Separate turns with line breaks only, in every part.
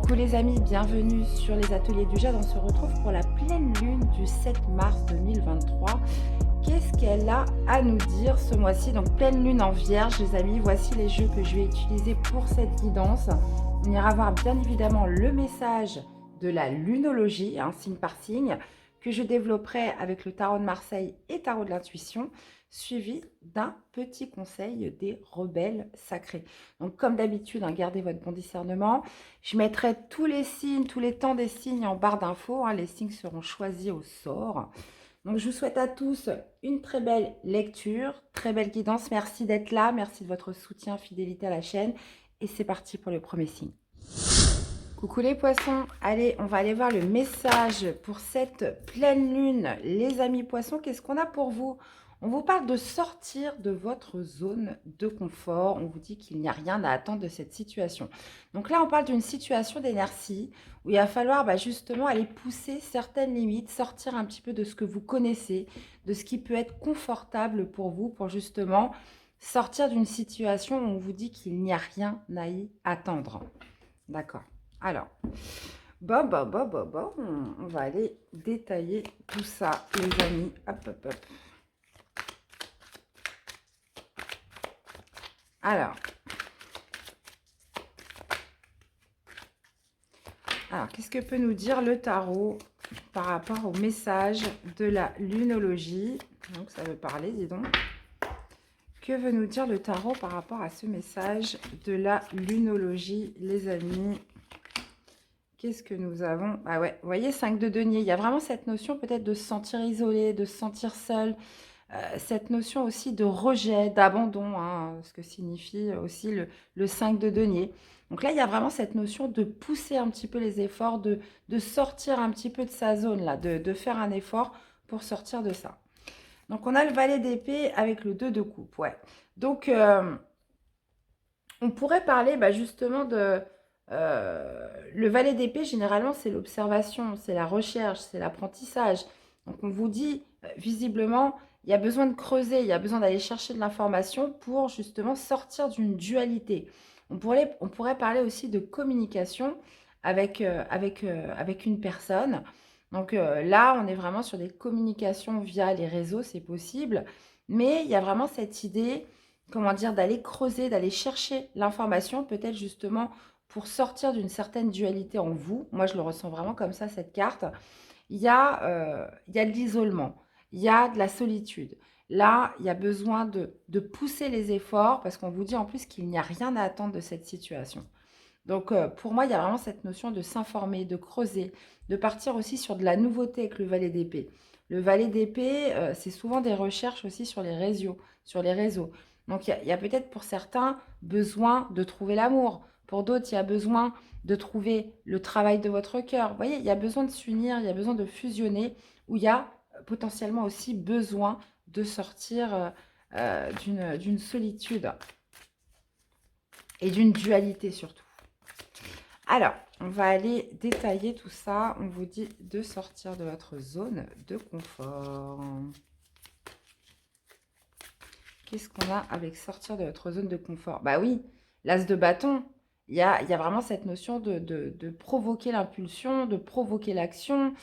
Coucou les amis, bienvenue sur les ateliers du jade. On se retrouve pour la pleine lune du 7 mars 2023. Qu'est-ce qu'elle a à nous dire ce mois-ci? Donc pleine lune en vierge les amis, voici les jeux que je vais utiliser pour cette guidance. On ira voir bien évidemment le message de la lunologie, signe par signe, que je développerai avec le tarot de Marseille et tarot de l'intuition, suivi d'un petit conseil des rebelles sacrés. Donc comme d'habitude, gardez votre bon discernement. Je mettrai tous les signes, tous les temps des signes en barre d'infos. Les signes seront choisis au sort. Donc je vous souhaite à tous une très belle lecture, très belle guidance. Merci d'être là, merci de votre soutien, fidélité à la chaîne. Et c'est parti pour le premier signe. Coucou les poissons, allez, on va aller voir le message pour cette pleine lune. Les amis poissons, qu'est-ce qu'on a pour vous? On vous parle de sortir de votre zone de confort. On vous dit qu'il n'y a rien à attendre de cette situation. Donc là, on parle d'une situation d'inertie où il va falloir justement aller pousser certaines limites, sortir un petit peu de ce que vous connaissez, de ce qui peut être confortable pour vous, pour justement sortir d'une situation où on vous dit qu'il n'y a rien à y attendre. D'accord. Alors, bon, on va aller détailler tout ça, les amis. Hop, hop, hop. Alors, qu'est-ce que peut nous dire le tarot par rapport au message de la lunologie? Donc, ça veut parler, dis donc. Que veut nous dire le tarot par rapport à ce message de la lunologie, les amis? Qu'est-ce que nous avons? Ah ouais, vous voyez, 5 de denier. Il y a vraiment cette notion peut-être de se sentir isolé, de se sentir seul. Cette notion aussi de rejet, d'abandon, ce que signifie aussi le 5 de denier. Donc là, il y a vraiment cette notion de pousser un petit peu les efforts, de sortir un petit peu de sa zone, là, de faire un effort pour sortir de ça. Donc on a le valet d'épée avec le 2 de coupe, ouais. Donc on pourrait parler justement de... le valet d'épée, généralement, c'est l'observation, c'est la recherche, c'est l'apprentissage. Donc, on vous dit, visiblement, il y a besoin de creuser, il y a besoin d'aller chercher de l'information pour justement sortir d'une dualité. On pourrait parler aussi de communication avec une personne. Donc là, on est vraiment sur des communications via les réseaux, c'est possible. Mais il y a vraiment cette idée, comment dire, d'aller creuser, d'aller chercher l'information, peut-être justement pour sortir d'une certaine dualité en vous. Moi, je le ressens vraiment comme ça, cette carte. Il y a de l'isolement, il y a de la solitude. Là, il y a besoin de pousser les efforts parce qu'on vous dit en plus qu'il n'y a rien à attendre de cette situation. Donc, pour moi, il y a vraiment cette notion de s'informer, de creuser, de partir aussi sur de la nouveauté avec le valet d'épée. Le valet d'épée, c'est souvent des recherches aussi sur les réseaux. Donc, il y a peut-être pour certains besoin de trouver l'amour. Pour d'autres, il y a besoin de trouver le travail de votre cœur. Vous voyez, il y a besoin de s'unir, il y a besoin de fusionner, où il y a potentiellement aussi besoin de sortir d'une solitude et d'une dualité surtout. Alors, on va aller détailler tout ça. On vous dit de sortir de votre zone de confort. Qu'est-ce qu'on a avec sortir de votre zone de confort? Bah oui, l'as de bâton. Il y a vraiment cette notion de provoquer l'impulsion, de provoquer l'action,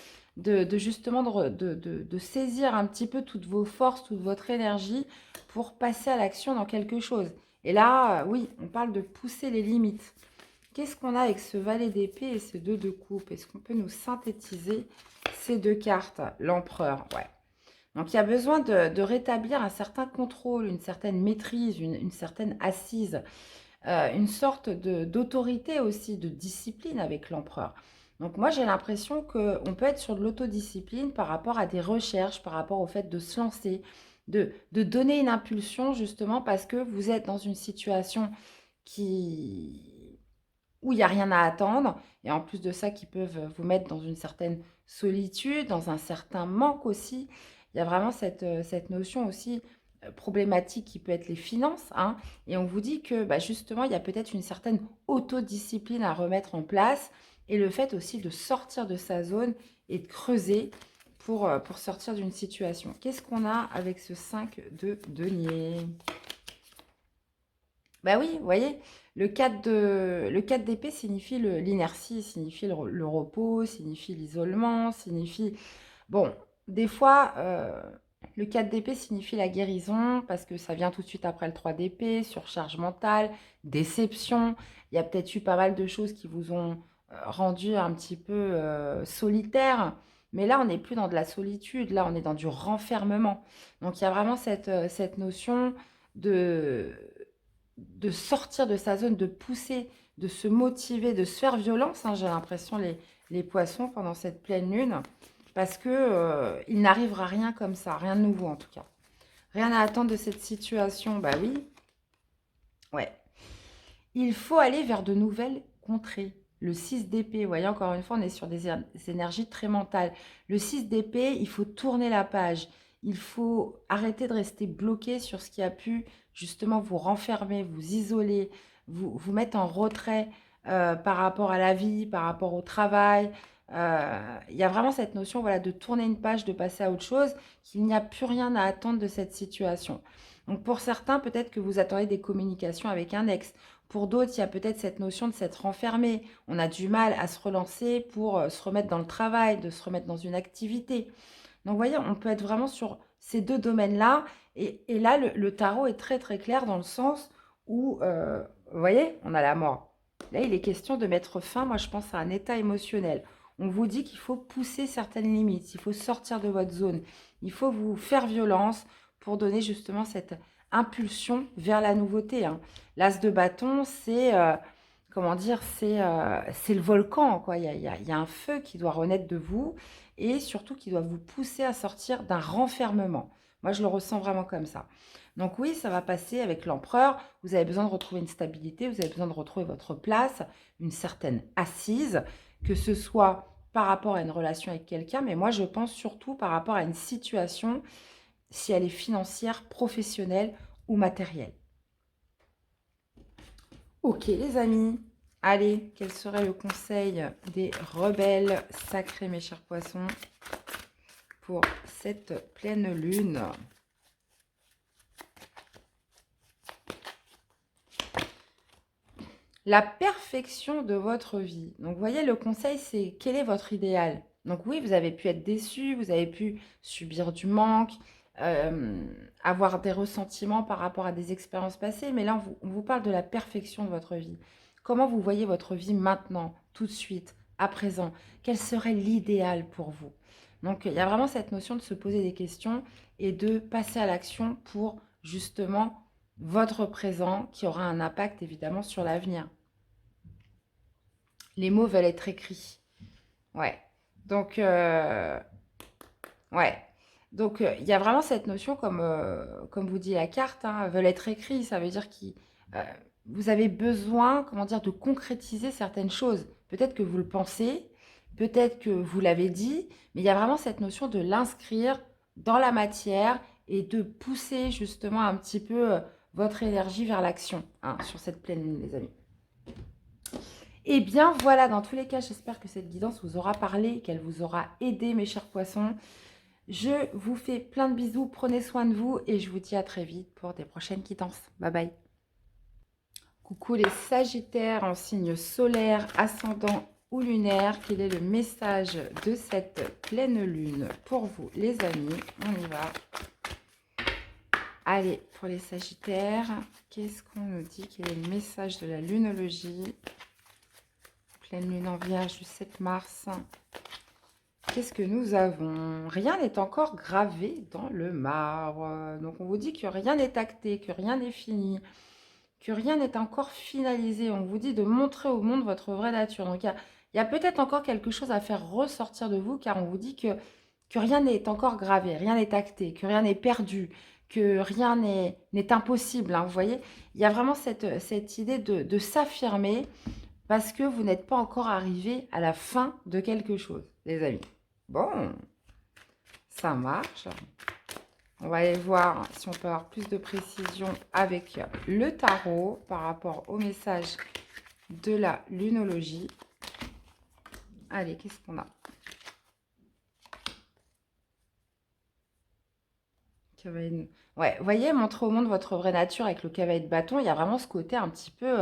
justement de saisir un petit peu toutes vos forces, toute votre énergie pour passer à l'action dans quelque chose. Et là, oui, on parle de pousser les limites. Qu'est-ce qu'on a avec ce valet d'épée et ce 2 de coupe? Est-ce qu'on peut nous synthétiser ces deux cartes? L'empereur, ouais. Donc, il y a besoin de rétablir un certain contrôle, une certaine maîtrise, une certaine assise, une sorte d'autorité aussi, de discipline avec l'empereur. Donc, moi, j'ai l'impression qu'on peut être sur de l'autodiscipline par rapport à des recherches, par rapport au fait de se lancer, de donner une impulsion, justement, parce que vous êtes dans une situation où il n'y a rien à attendre, et en plus de ça, qui peuvent vous mettre dans une certaine solitude, dans un certain manque aussi. Il y a vraiment cette notion aussi problématique qui peut être les finances, et on vous dit que justement, il y a peut-être une certaine autodiscipline à remettre en place, et le fait aussi de sortir de sa zone et de creuser pour sortir d'une situation. Qu'est-ce qu'on a avec ce 5 de denier? Bah oui, vous voyez, le 4 d'épée signifie l'inertie, signifie le repos, signifie l'isolement, signifie... Bon, des fois, le 4 d'épée signifie la guérison parce que ça vient tout de suite après le 3 d'épée, surcharge mentale, déception. Il y a peut-être eu pas mal de choses qui vous ont rendu un petit peu solitaire. Mais là, on n'est plus dans de la solitude, là, on est dans du renfermement. Donc, il y a vraiment cette notion de, de sortir de sa zone, de pousser, de se motiver, de se faire violence, hein, j'ai l'impression, les poissons, pendant cette pleine lune. Parce que il n'arrivera rien comme ça, rien de nouveau en tout cas. Rien à attendre de cette situation, bah oui. Ouais. Il faut aller vers de nouvelles contrées. Le 6 d'épée, vous voyez, encore une fois, on est sur des énergies très mentales. Le 6 d'épée, il faut tourner la page. Il faut arrêter de rester bloqué sur ce qui a pu justement vous renfermer, vous isoler, vous mettre en retrait par rapport à la vie, par rapport au travail. Il y a vraiment cette notion, voilà, de tourner une page, de passer à autre chose, qu'il n'y a plus rien à attendre de cette situation. Donc pour certains, peut-être que vous attendez des communications avec un ex. Pour d'autres, il y a peut-être cette notion de s'être renfermé. On a du mal à se relancer pour se remettre dans le travail, de se remettre dans une activité. Donc, vous voyez, on peut être vraiment sur ces deux domaines-là. Et là, le tarot est très, très clair dans le sens où, vous voyez, on a la mort. Là, il est question de mettre fin, moi, je pense, à un état émotionnel. On vous dit qu'il faut pousser certaines limites, il faut sortir de votre zone, il faut vous faire violence pour donner justement cette impulsion vers la nouveauté, hein. L'as de bâton, c'est, comment dire, c'est le volcan, quoi. Il y a un feu qui doit renaître de vous et surtout qui doit vous pousser à sortir d'un renfermement. Moi, je le ressens vraiment comme ça. Donc oui, ça va passer avec l'empereur. Vous avez besoin de retrouver une stabilité, vous avez besoin de retrouver votre place, une certaine assise, que ce soit par rapport à une relation avec quelqu'un, mais moi, je pense surtout par rapport à une situation, si elle est financière, professionnelle ou matérielle. Ok les amis, allez, quel serait le conseil des rebelles sacrés mes chers poissons pour cette pleine lune? La perfection de votre vie. Donc vous voyez, le conseil c'est quel est votre idéal? Donc oui, vous avez pu être déçu, vous avez pu subir du manque, euh, avoir des ressentiments par rapport à des expériences passées, mais là on vous parle de la perfection de votre vie. Comment vous voyez votre vie maintenant, tout de suite, à présent? Quel serait l'idéal pour vous? Donc il y a vraiment cette notion de se poser des questions et de passer à l'action pour justement votre présent qui aura un impact évidemment sur l'avenir. Les mots veulent être écrits. Ouais. Donc, ouais. Donc, il y a vraiment cette notion, comme vous dit la carte, hein, veulent être écrits. Ça veut dire que vous avez besoin, comment dire, de concrétiser certaines choses. Peut-être que vous le pensez, peut-être que vous l'avez dit, mais il y a vraiment cette notion de l'inscrire dans la matière et de pousser justement un petit peu votre énergie vers l'action, hein, sur cette pleine lune, les amis. Et bien voilà, dans tous les cas, j'espère que cette guidance vous aura parlé, qu'elle vous aura aidé, mes chers poissons. Je vous fais plein de bisous, prenez soin de vous et je vous dis à très vite pour des prochaines guidances. Bye bye. Coucou les Sagittaires en signe solaire, ascendant ou lunaire. Quel est le message de cette pleine lune pour vous, les amis? On y va. Allez, pour les Sagittaires, qu'est-ce qu'on nous dit? Quel est le message de la lunologie? Pleine lune en Vierge du 7 mars. Qu'est-ce que nous avons? Rien n'est encore gravé dans le marbre. Donc, on vous dit que rien n'est acté, que rien n'est fini, que rien n'est encore finalisé. On vous dit de montrer au monde votre vraie nature. Donc, il y a peut-être encore quelque chose à faire ressortir de vous, car on vous dit que rien n'est encore gravé, rien n'est acté, que rien n'est perdu, que rien n'est impossible, hein, vous voyez? Il y a vraiment cette idée de s'affirmer, parce que vous n'êtes pas encore arrivé à la fin de quelque chose, les amis. Bon, ça marche. On va aller voir si on peut avoir plus de précision avec le tarot par rapport au message de la lunologie. Allez, qu'est-ce qu'on a? Cavalier. Ouais, vous voyez, montrer au monde votre vraie nature avec le cavalier de bâton, il y a vraiment ce côté un petit peu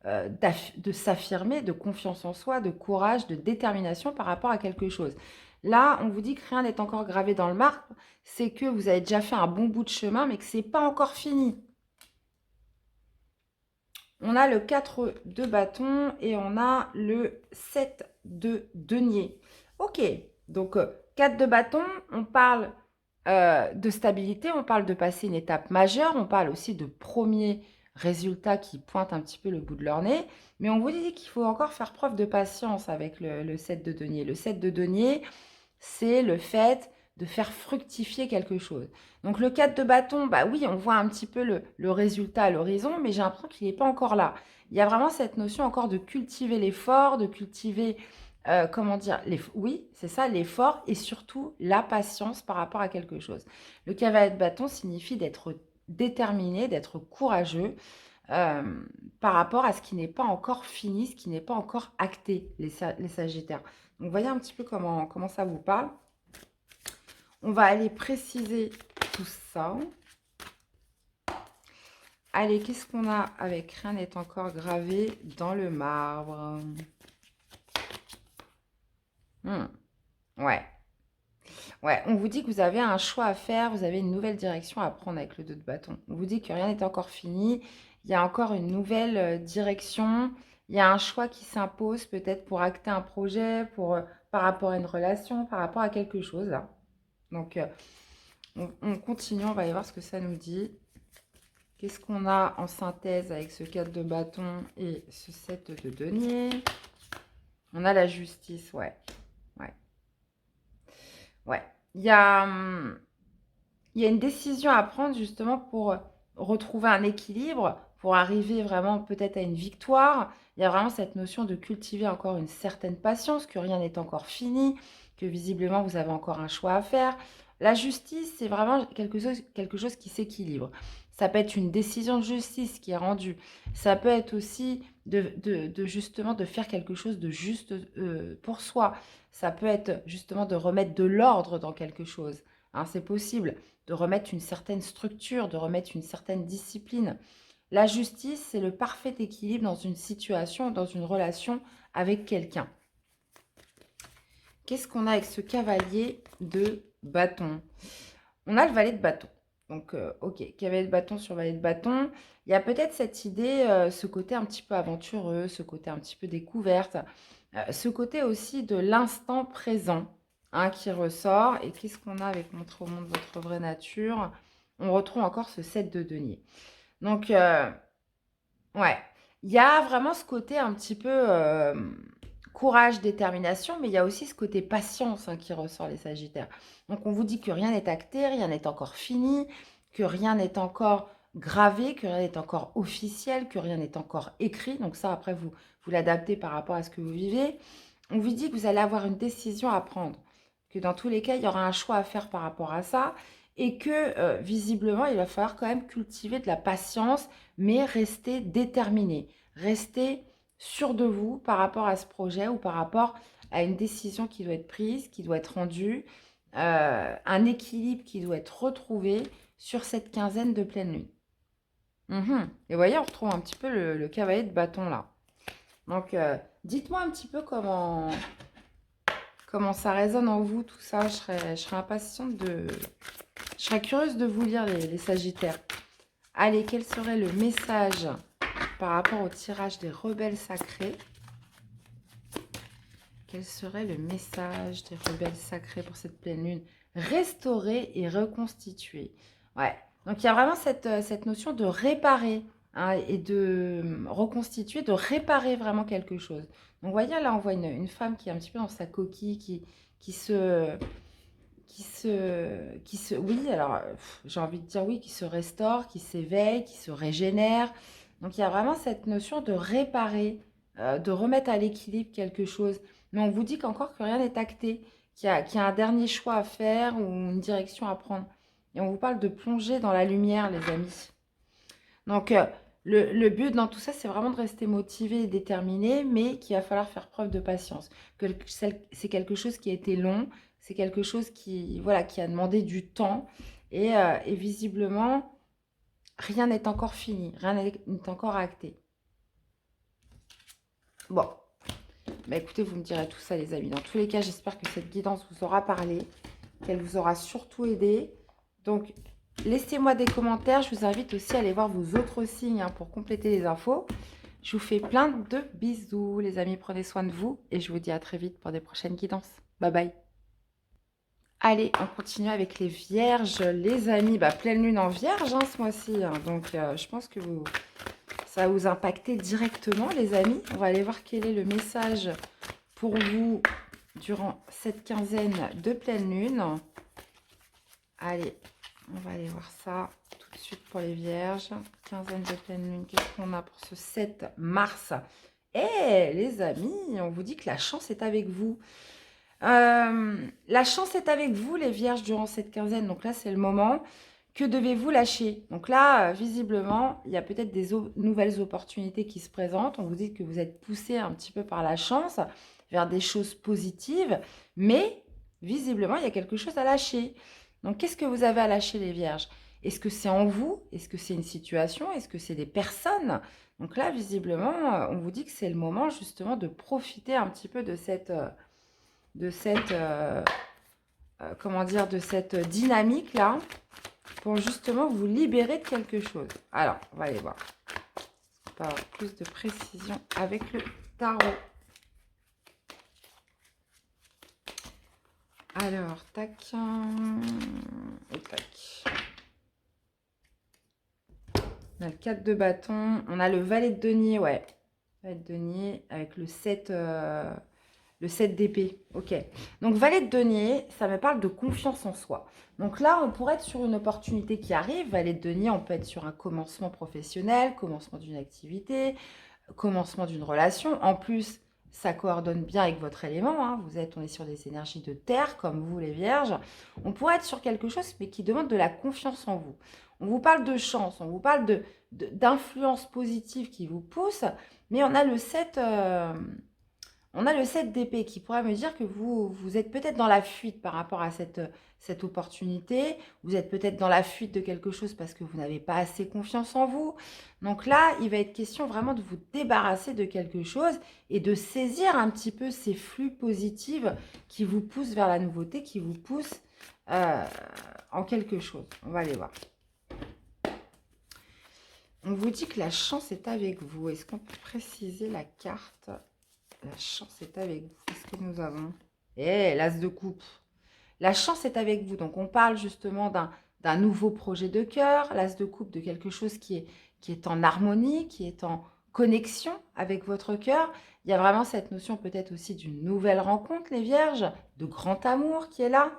de s'affirmer, de confiance en soi, de courage, de détermination par rapport à quelque chose. Là, on vous dit que rien n'est encore gravé dans le marbre, c'est que vous avez déjà fait un bon bout de chemin, mais que c'est pas encore fini. On a le 4 de bâton et on a le 7 de denier. Ok, donc 4 de bâton, on parle de stabilité, on parle de passer une étape majeure, on parle aussi de premiers résultats qui pointent un petit peu le bout de leur nez, mais on vous dit qu'il faut encore faire preuve de patience avec le 7 de denier. Le 7 de denier, c'est le fait de faire fructifier quelque chose. Donc le 4 de bâton, bah oui, on voit un petit peu le résultat à l'horizon, mais j'ai l'impression qu'il n'est pas encore là. Il y a vraiment cette notion encore de cultiver l'effort, de cultiver, comment dire, oui, c'est ça, l'effort et surtout la patience par rapport à quelque chose. Le cavalier de bâton signifie d'être déterminé, d'être courageux par rapport à ce qui n'est pas encore fini, ce qui n'est pas encore acté, les Sagittaires. Donc voyez un petit peu comment ça vous parle. On va aller préciser tout ça. Allez, qu'est-ce qu'on a avec rien n'est encore gravé dans le marbre? Ouais. Ouais, on vous dit que vous avez un choix à faire, vous avez une nouvelle direction à prendre avec le 2 de bâton. On vous dit que rien n'est encore fini, il y a encore une nouvelle direction, il y a un choix qui s'impose peut-être pour acter un projet, par rapport à une relation, par rapport à quelque chose là. Donc, on continue, on va aller voir ce que ça nous dit. Qu'est-ce qu'on a en synthèse avec ce 4 de bâton et ce 7 de denier? On a la justice, ouais. Ouais. Ouais. Il y a une décision à prendre justement pour retrouver un équilibre, pour arriver vraiment peut-être à une victoire. Il y a vraiment cette notion de cultiver encore une certaine patience, que rien n'est encore fini, que visiblement vous avez encore un choix à faire. La justice, c'est vraiment quelque chose qui s'équilibre. Ça peut être une décision de justice qui est rendue. Ça peut être aussi justement de faire quelque chose de juste pour soi. Ça peut être justement de remettre de l'ordre dans quelque chose. Hein, c'est possible de remettre une certaine structure, de remettre une certaine discipline. La justice, c'est le parfait équilibre dans une situation, dans une relation avec quelqu'un. Qu'est-ce qu'on a avec ce cavalier de bâton? On a le valet de bâton. Donc, ok, cavalier de bâton sur valet de bâton. Il y a peut-être cette idée, ce côté un petit peu aventureux, ce côté un petit peu découverte, ce côté aussi de l'instant présent hein, qui ressort. Et qu'est-ce qu'on a avec montrer au monde votre vraie nature? On retrouve encore ce 7 de denier. Donc, ouais, il y a vraiment ce côté un petit peu courage, détermination, mais il y a aussi ce côté patience hein, qui ressort les Sagittaires. Donc, on vous dit que rien n'est acté, rien n'est encore fini, que rien n'est encore gravé, que rien n'est encore officiel, que rien n'est encore écrit. Donc ça, après, vous l'adaptez par rapport à ce que vous vivez. On vous dit que vous allez avoir une décision à prendre, que dans tous les cas, il y aura un choix à faire par rapport à ça et que visiblement, il va falloir quand même cultiver de la patience, mais rester déterminé, rester sûr de vous par rapport à ce projet ou par rapport à une décision qui doit être prise, qui doit être rendue, un équilibre qui doit être retrouvé sur cette quinzaine de pleine lune. Et vous voyez, on retrouve un petit peu le cavalier de bâton là. Donc, dites-moi un petit peu comment ça résonne en vous, tout ça. Je serais impatiente de... Je serais curieuse de vous lire, les Sagittaires. Allez, quel serait le message par rapport au tirage des rebelles sacrés? Quel serait le message des rebelles sacrés pour cette pleine lune? Restaurer et reconstituer. Ouais. Donc, il y a vraiment cette notion de réparer hein, et de reconstituer, de réparer vraiment quelque chose. Donc, vous voyez, là, on voit une femme qui est un petit peu dans sa coquille, qui se... Oui, alors, j'ai envie de dire oui, qui se restaure, qui s'éveille, qui se régénère. Donc, il y a vraiment cette notion de réparer, de remettre à l'équilibre quelque chose. Mais on vous dit qu'encore que rien n'est acté, qu'il y a un dernier choix à faire ou une direction à prendre. Et on vous parle de plonger dans la lumière, les amis. Donc, le but dans tout ça, c'est vraiment de rester motivé et déterminé, mais qu'il va falloir faire preuve de patience. Que c'est quelque chose qui a été long, c'est quelque chose qui, voilà, qui a demandé du temps Et visiblement, rien n'est encore fini, rien n'est encore acté. Bon, bah écoutez, vous me direz tout ça, les amis. Dans tous les cas, j'espère que cette guidance vous aura parlé, qu'elle vous aura surtout aidé. Donc, laissez-moi des commentaires. Je vous invite aussi à aller voir vos autres signes pour compléter les infos. Je vous fais plein de bisous, les amis. Prenez soin de vous et je vous dis à très vite pour des prochaines guidances. Bye bye. Allez, on continue avec les vierges, les amis. Pleine lune en vierge ce mois-ci. Donc, je pense que ça va vous impacter directement, les amis. On va aller voir quel est le message pour vous durant cette quinzaine de pleine lune. Allez, on va aller voir ça tout de suite pour les vierges. Quinzaine de pleine lune, qu'est-ce qu'on a pour ce 7 mars? Les amis, on vous dit que la chance est avec vous. La chance est avec vous, les vierges, durant cette quinzaine. Donc là, c'est le moment. Que devez-vous lâcher? Donc là, visiblement, il y a peut-être des nouvelles opportunités qui se présentent. On vous dit que vous êtes poussé un petit peu par la chance vers des choses positives. Mais, visiblement, il y a quelque chose à lâcher. Donc, qu'est-ce que vous avez à lâcher, les vierges? Est-ce que c'est en vous? Est-ce que c'est une situation? Est-ce que c'est des personnes? Donc là, visiblement, on vous dit que c'est le moment, justement, de profiter un petit peu de cette comment dire, de cette dynamique-là pour justement vous libérer de quelque chose. Alors, on va aller voir. On peut avoir plus de précision avec le tarot. Alors, tac. Et tac. On a le 4 de bâton. On a le valet de denier, ouais. Valet de denier avec le 7... Le 7 d'épée, ok. Donc, valet de denier, ça me parle de confiance en soi. Donc là, on pourrait être sur une opportunité qui arrive. Valet de denier, on peut être sur un commencement professionnel, commencement d'une activité, commencement d'une relation. En plus, ça coordonne bien avec votre élément. On est sur des énergies de terre, comme vous, les vierges. On pourrait être sur quelque chose, mais qui demande de la confiance en vous. On vous parle de chance, on vous parle d'influence positive qui vous pousse, mais on a le 7... on a le 7 d'épée qui pourrait me dire que vous êtes peut-être dans la fuite par rapport à cette opportunité. Vous êtes peut-être dans la fuite de quelque chose parce que vous n'avez pas assez confiance en vous. Donc là, il va être question vraiment de vous débarrasser de quelque chose et de saisir un petit peu ces flux positifs qui vous poussent vers la nouveauté, qui vous poussent en quelque chose. On va aller voir. On vous dit que la chance est avec vous. Est-ce qu'on peut préciser la carte ? La chance est avec vous. Qu'est-ce que nous avons? L'as de coupe. La chance est avec vous. Donc, on parle justement d'un nouveau projet de cœur. L'as de coupe, de quelque chose qui est en harmonie, qui est en connexion avec votre cœur. Il y a vraiment cette notion peut-être aussi d'une nouvelle rencontre, les vierges, de grand amour qui est là.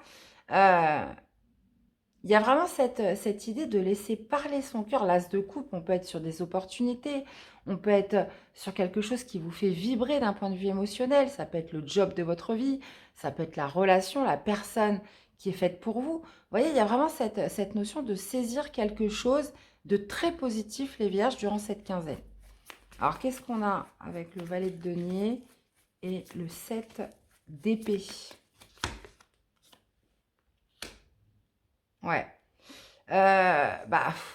Il y a vraiment cette idée de laisser parler son cœur. L'as de coupe, on peut être sur des opportunités, on peut être sur quelque chose qui vous fait vibrer d'un point de vue émotionnel. Ça peut être le job de votre vie, ça peut être la relation, la personne qui est faite pour vous. Vous voyez, il y a vraiment cette notion de saisir quelque chose de très positif, les vierges, durant cette quinzaine. Alors, qu'est-ce qu'on a avec le valet de denier et le 7 d'épée? Ouais.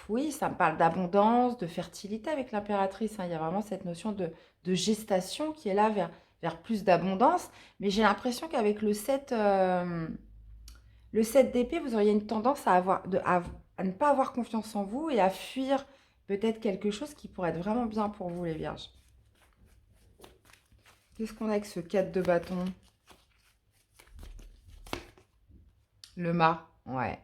Oui, ça me parle d'abondance, de fertilité avec l'impératrice. Il y a vraiment cette notion de gestation qui est là vers plus d'abondance. Mais j'ai l'impression qu'avec le 7 d'épée, vous auriez une tendance à ne pas avoir confiance en vous et à fuir peut-être quelque chose qui pourrait être vraiment bien pour vous, les vierges. Qu'est-ce qu'on a avec ce 4 de bâton? Le mât. Ouais.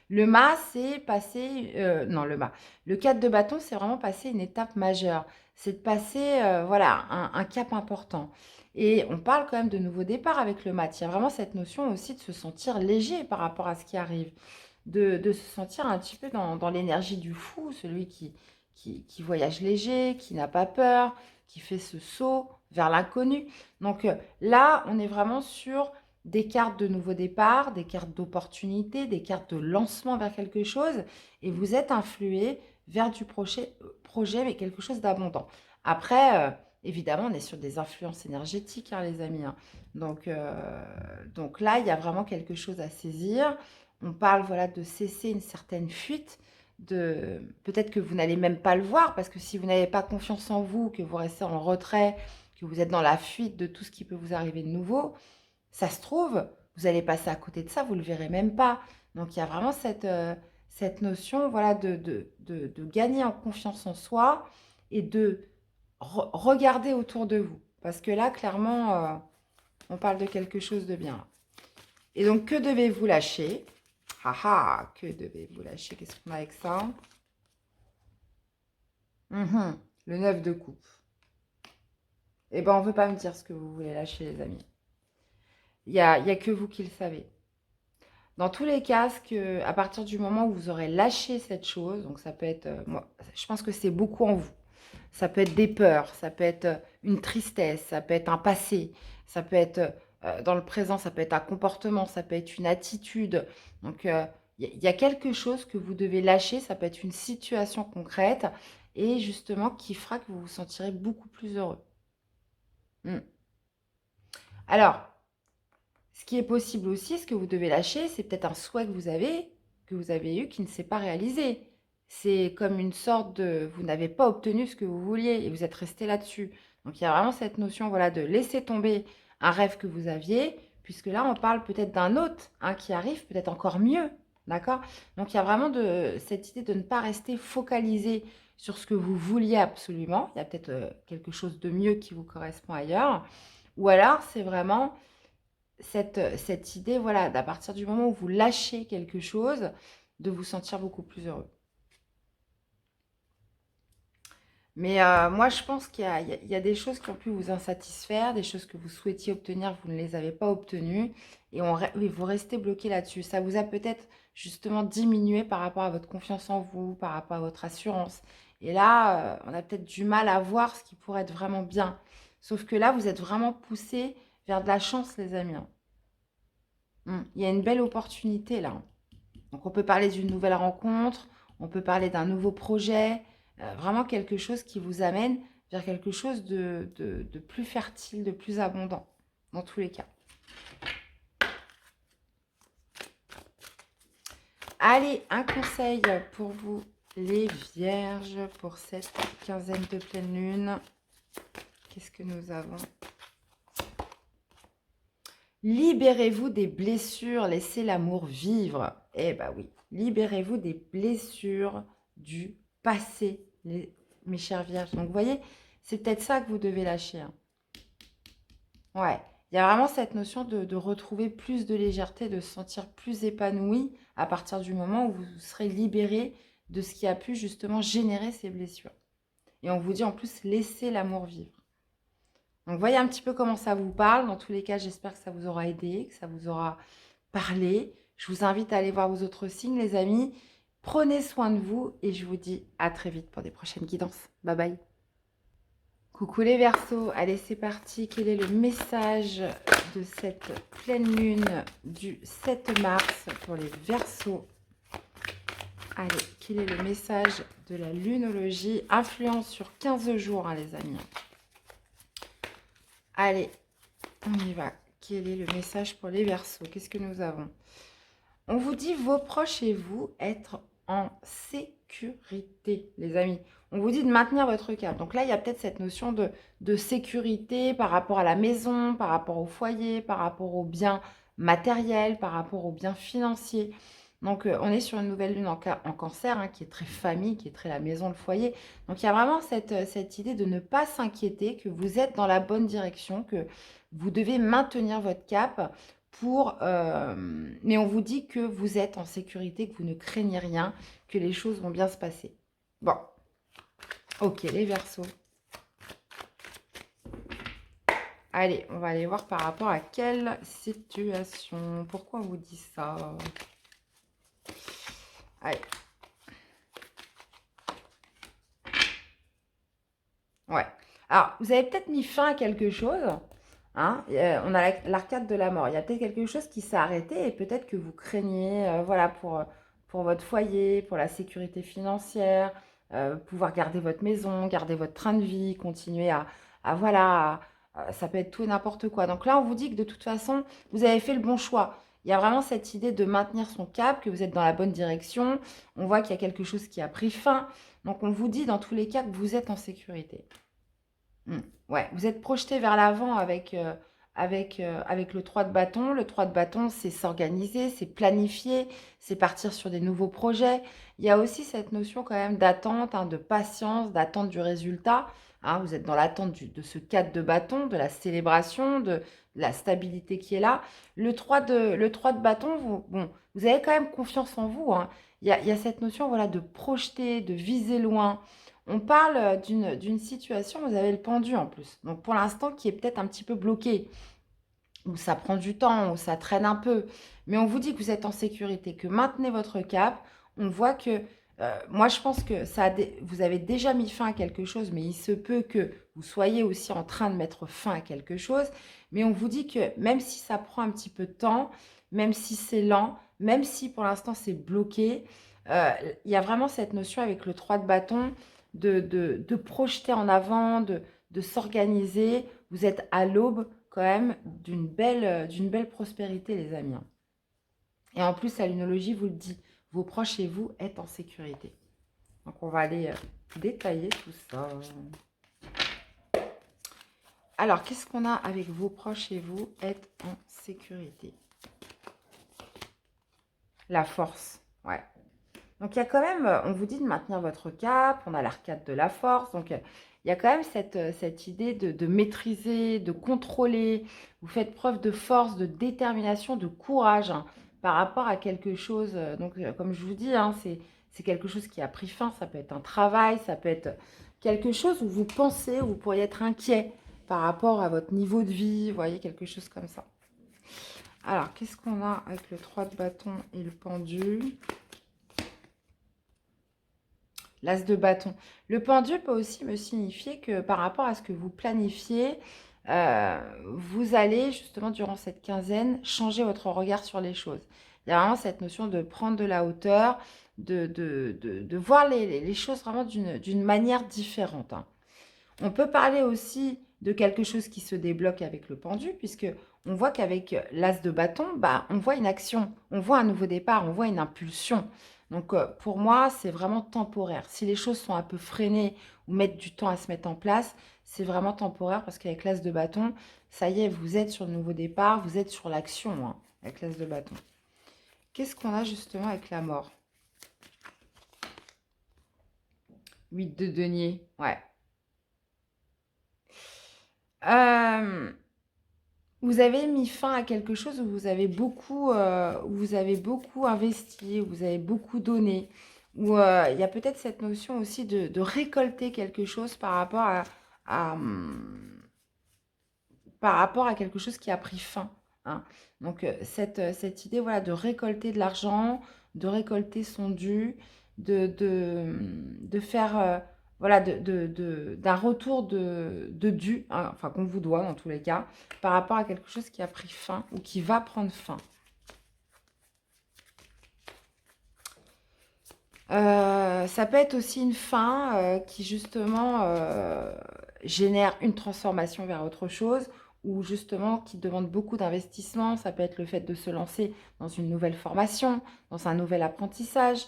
Le mât, c'est passer... non, le mât. Le 4 de bâton, c'est vraiment passer une étape majeure. C'est de passer, voilà, un cap important. Et on parle quand même de nouveau départ avec le mat. Il y a vraiment cette notion aussi de se sentir léger par rapport à ce qui arrive. De se sentir un petit peu dans l'énergie du fou, celui qui voyage léger, qui n'a pas peur, qui fait ce saut vers l'inconnu. Donc là, on est vraiment sur des cartes de nouveau départ, des cartes d'opportunité, des cartes de lancement vers quelque chose, et vous êtes influé vers du projet, mais quelque chose d'abondant. Après, évidemment, on est sur des influences énergétiques, les amis. Donc là, il y a vraiment quelque chose à saisir. On parle, voilà, de cesser une certaine fuite. Peut-être que vous n'allez même pas le voir, parce que si vous n'avez pas confiance en vous, que vous restez en retrait, que vous êtes dans la fuite de tout ce qui peut vous arriver de nouveau, ça se trouve, vous allez passer à côté de ça, vous ne le verrez même pas. Donc, il y a vraiment cette notion, voilà, de gagner en confiance en soi et de regarder autour de vous. Parce que là, clairement, on parle de quelque chose de bien. Et donc, que devez-vous lâcher? Ah ah, que devez-vous lâcher? Qu'est-ce qu'on a avec ça? Le 9 de coupe. Eh ben, on ne veut pas me dire ce que vous voulez lâcher, les amis. Il y a que vous qui le savez. Dans tous les cas, à partir du moment où vous aurez lâché cette chose, donc ça peut être, moi, je pense que c'est beaucoup en vous. Ça peut être des peurs, ça peut être une tristesse, ça peut être un passé, ça peut être dans le présent, ça peut être un comportement, ça peut être une attitude. Donc, il y a quelque chose que vous devez lâcher, ça peut être une situation concrète et justement qui fera que vous vous sentirez beaucoup plus heureux. Hmm. Alors, ce qui est possible aussi, ce que vous devez lâcher, c'est peut-être un souhait que vous avez eu qui ne s'est pas réalisé. C'est comme une sorte de... Vous n'avez pas obtenu ce que vous vouliez et vous êtes resté là-dessus. Donc, il y a vraiment cette notion, voilà, de laisser tomber un rêve que vous aviez, puisque là, on parle peut-être d'un autre qui arrive, peut-être encore mieux. D'accord? Donc, il y a vraiment cette idée de ne pas rester focalisé sur ce que vous vouliez absolument. Il y a peut-être quelque chose de mieux qui vous correspond ailleurs. Ou alors, c'est vraiment cette idée, voilà, d'à partir du moment où vous lâchez quelque chose, de vous sentir beaucoup plus heureux. Mais moi, je pense qu'il y a des choses qui ont pu vous insatisfaire, des choses que vous souhaitiez obtenir, vous ne les avez pas obtenues, et oui, vous restez bloqué là-dessus. Ça vous a peut-être justement diminué par rapport à votre confiance en vous, par rapport à votre assurance. Et là, on a peut-être du mal à voir ce qui pourrait être vraiment bien. Sauf que là, vous êtes vraiment poussé vers de la chance, les amis. Il y a une belle opportunité là. Donc on peut parler d'une nouvelle rencontre, on peut parler d'un nouveau projet, vraiment quelque chose qui vous amène vers quelque chose de plus fertile, de plus abondant, dans tous les cas. Allez, un conseil pour vous, les vierges, pour cette quinzaine de pleine lune. Qu'est-ce que nous avons ? Libérez-vous des blessures, laissez l'amour vivre. Eh bien oui, libérez-vous des blessures du passé, mes chères vierges. Donc vous voyez, c'est peut-être ça que vous devez lâcher. Hein. Ouais, il y a vraiment cette notion de retrouver plus de légèreté, de se sentir plus épanoui à partir du moment où vous serez libéré de ce qui a pu justement générer ces blessures. Et on vous dit en plus, laissez l'amour vivre. Donc, voyez un petit peu comment ça vous parle. Dans tous les cas, j'espère que ça vous aura aidé, que ça vous aura parlé. Je vous invite à aller voir vos autres signes, les amis. Prenez soin de vous et je vous dis à très vite pour des prochaines guidances. Bye bye. Coucou les Verseaux. Allez, c'est parti. Quel est le message de cette pleine lune du 7 mars pour les Verseaux? Allez, quel est le message de la lunologie? Influence sur 15 jours, hein, les amis. Allez, on y va. Quel est le message pour les Verseaux? Qu'est-ce que nous avons? On vous dit vos proches et vous être en sécurité, les amis. On vous dit de maintenir votre cap. Donc là, il y a peut-être cette notion de sécurité par rapport à la maison, par rapport au foyer, par rapport aux biens matériels, par rapport aux biens financiers. Donc, on est sur une nouvelle lune en cancer, hein, qui est très famille, qui est très la maison, le foyer. Donc, il y a vraiment cette idée de ne pas s'inquiéter, que vous êtes dans la bonne direction, que vous devez maintenir votre cap mais on vous dit que vous êtes en sécurité, que vous ne craignez rien, que les choses vont bien se passer. Bon, ok, les Verseaux. Allez, on va aller voir par rapport à quelle situation. Pourquoi on vous dit ça? Allez. Ouais. Alors, vous avez peut-être mis fin à quelque chose. Hein, on a l'arcade de la mort. Il y a peut-être quelque chose qui s'est arrêté et peut-être que vous craignez, voilà, pour votre foyer, pour la sécurité financière, pouvoir garder votre maison, garder votre train de vie, continuer voilà, ça peut être tout et n'importe quoi. Donc là, on vous dit que de toute façon, vous avez fait le bon choix. il y a vraiment cette idée de maintenir son cap, que vous êtes dans la bonne direction. On voit qu'il y a quelque chose qui a pris fin. Donc, on vous dit dans tous les cas que vous êtes en sécurité. Ouais, vous êtes projeté vers l'avant avec le 3 de bâton. Le 3 de bâton, c'est s'organiser, c'est planifier, c'est partir sur des nouveaux projets. Il y a aussi cette notion quand même d'attente, hein, de patience, d'attente du résultat. Hein, vous êtes dans l'attente de ce 4 de bâton, de la célébration, de la stabilité qui est là. Le 3 de bâton, vous avez quand même confiance en vous. Hein. Il y a cette notion voilà, de projeter, de viser loin. On parle d'une situation, vous avez le pendu en plus. Donc pour l'instant, qui est peut-être un petit peu bloqué, où ça prend du temps, où ça traîne un peu. Mais on vous dit que vous êtes en sécurité, que maintenez votre cap. On voit que, moi je pense que vous avez déjà mis fin à quelque chose, mais il se peut que vous soyez aussi en train de mettre fin à quelque chose. Mais on vous dit que même si ça prend un petit peu de temps, même si c'est lent, même si pour l'instant c'est bloqué, il y a vraiment cette notion avec le 3 de bâton de projeter en avant, de s'organiser. Vous êtes à l'aube quand même d'une belle prospérité, les amis. Hein. Et en plus, la lunologie vous le dit, vos proches et vous êtes en sécurité. Donc, on va aller détailler tout ça. Alors, qu'est-ce qu'on a avec vos proches et vous êtes en sécurité? La force, ouais. Donc, il y a quand même, on vous dit de maintenir votre cap, on a l'arcade de la force, donc il y a quand même cette idée de maîtriser, de contrôler. Vous faites preuve de force, de détermination, de courage hein, par rapport à quelque chose. Donc, comme je vous dis, hein, c'est quelque chose qui a pris fin, ça peut être un travail, ça peut être quelque chose où vous pensez, où vous pourriez être inquiet par rapport à votre niveau de vie, vous voyez, quelque chose comme ça. Alors, qu'est-ce qu'on a avec le 3 de bâton et le pendu? L'as de bâton. Le pendu peut aussi me signifier que par rapport à ce que vous planifiez, vous allez justement durant cette quinzaine changer votre regard sur les choses. Il y a vraiment cette notion de prendre de la hauteur, de voir les choses vraiment d'une manière différente. Hein. On peut parler aussi de quelque chose qui se débloque avec le pendu, puisque on voit qu'avec l'as de bâton, bah, on voit une action, on voit un nouveau départ, on voit une impulsion. Donc pour moi, c'est vraiment temporaire. Si les choses sont un peu freinées ou mettent du temps à se mettre en place, c'est vraiment temporaire parce qu'avec l'as de bâton, ça y est, vous êtes sur le nouveau départ, vous êtes sur l'action hein, avec l'as de bâton. Qu'est-ce qu'on a justement avec la mort? 8 de denier, ouais. Vous avez mis fin à quelque chose où vous avez beaucoup investi, où vous avez beaucoup donné, où il y a peut-être cette notion aussi de récolter quelque chose à, par rapport à quelque chose qui a pris fin. Hein. Donc, cette idée voilà, de récolter de l'argent, de récolter son dû, de faire, voilà, d'un retour de dû, hein, enfin qu'on vous doit dans tous les cas, par rapport à quelque chose qui a pris fin ou qui va prendre fin. Ça peut être aussi une fin qui justement génère une transformation vers autre chose ou justement qui demande beaucoup d'investissement. Ça peut être le fait de se lancer dans une nouvelle formation, dans un nouvel apprentissage.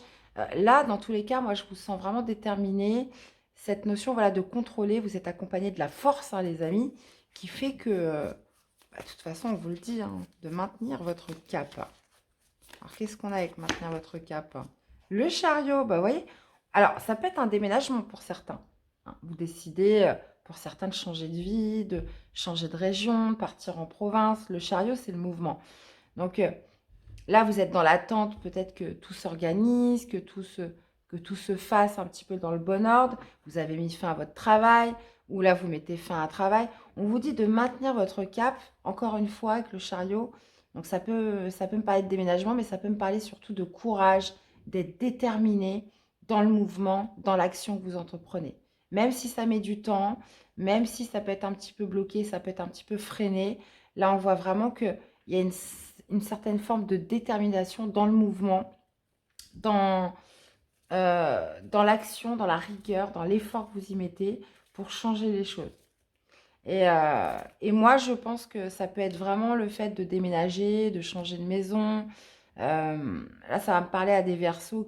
Là, dans tous les cas, moi, je vous sens vraiment déterminé. Cette notion voilà, de contrôler, vous êtes accompagné de la force, hein, les amis, qui fait que, de toute façon, on vous le dit, hein, de maintenir votre cap. Alors, qu'est-ce qu'on a avec maintenir votre cap? Le chariot, bah, vous voyez. Alors, ça peut être un déménagement pour certains. Hein. Vous décidez, pour certains, de changer de vie, de changer de région, de partir en province. Le chariot, c'est le mouvement. Donc, là, vous êtes dans l'attente, peut-être que tout s'organise, que tout se fasse un petit peu dans le bon ordre. Vous avez mis fin à votre travail, ou là, vous mettez fin à un travail. On vous dit de maintenir votre cap, encore une fois, avec le chariot. Donc, ça peut me parler de déménagement, mais ça peut me parler surtout de courage, d'être déterminé dans le mouvement, dans l'action que vous entreprenez. Même si ça met du temps, même si ça peut être un petit peu bloqué, ça peut être un petit peu freiné, là, on voit vraiment qu'il y a une certaine forme de détermination dans le mouvement, dans l'action, dans la rigueur, dans l'effort que vous y mettez pour changer les choses. Et moi, je pense que ça peut être vraiment le fait de déménager, de changer de maison. Là, ça va me parler à des Verseaux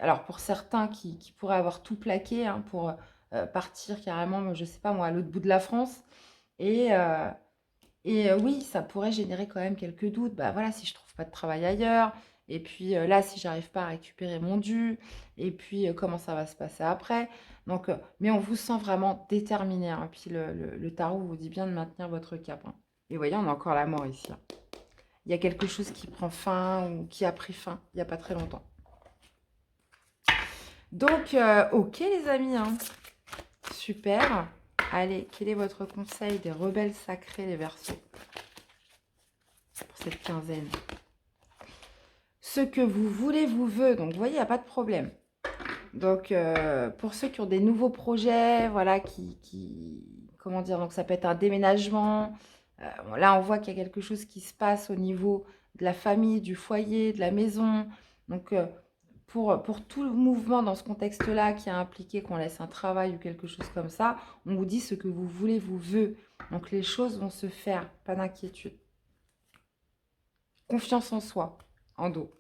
alors pour certains qui pourraient avoir tout plaqué hein, pour partir carrément, je sais pas moi, à l'autre bout de la France. Et, euh, oui, ça pourrait générer quand même quelques doutes. Bah voilà, si je trouve pas de travail ailleurs, et puis là, si j'arrive pas à récupérer mon dû, et puis comment ça va se passer après. Donc, mais on vous sent vraiment déterminé, hein. Puis le tarot vous dit bien de maintenir votre cap, hein. Et vous voyez, on a encore la mort ici, hein. Il y a quelque chose qui prend fin ou qui a pris fin il n'y a pas très longtemps. Donc, ok les amis, hein. Super. Allez, quel est votre conseil des rebelles sacrés, les Verseaux, pour cette quinzaine? Ce que vous voulez vous veut. Donc, vous voyez, il n'y a pas de problème. Donc, pour ceux qui ont des nouveaux projets, voilà, comment dire, donc ça peut être un déménagement. Là, on voit qu'il y a quelque chose qui se passe au niveau de la famille, du foyer, de la maison. Donc, pour tout le mouvement dans ce contexte-là qui a impliqué qu'on laisse un travail ou quelque chose comme ça, on vous dit ce que vous voulez vous veut. Donc, les choses vont se faire, pas d'inquiétude. Confiance en soi, en dos.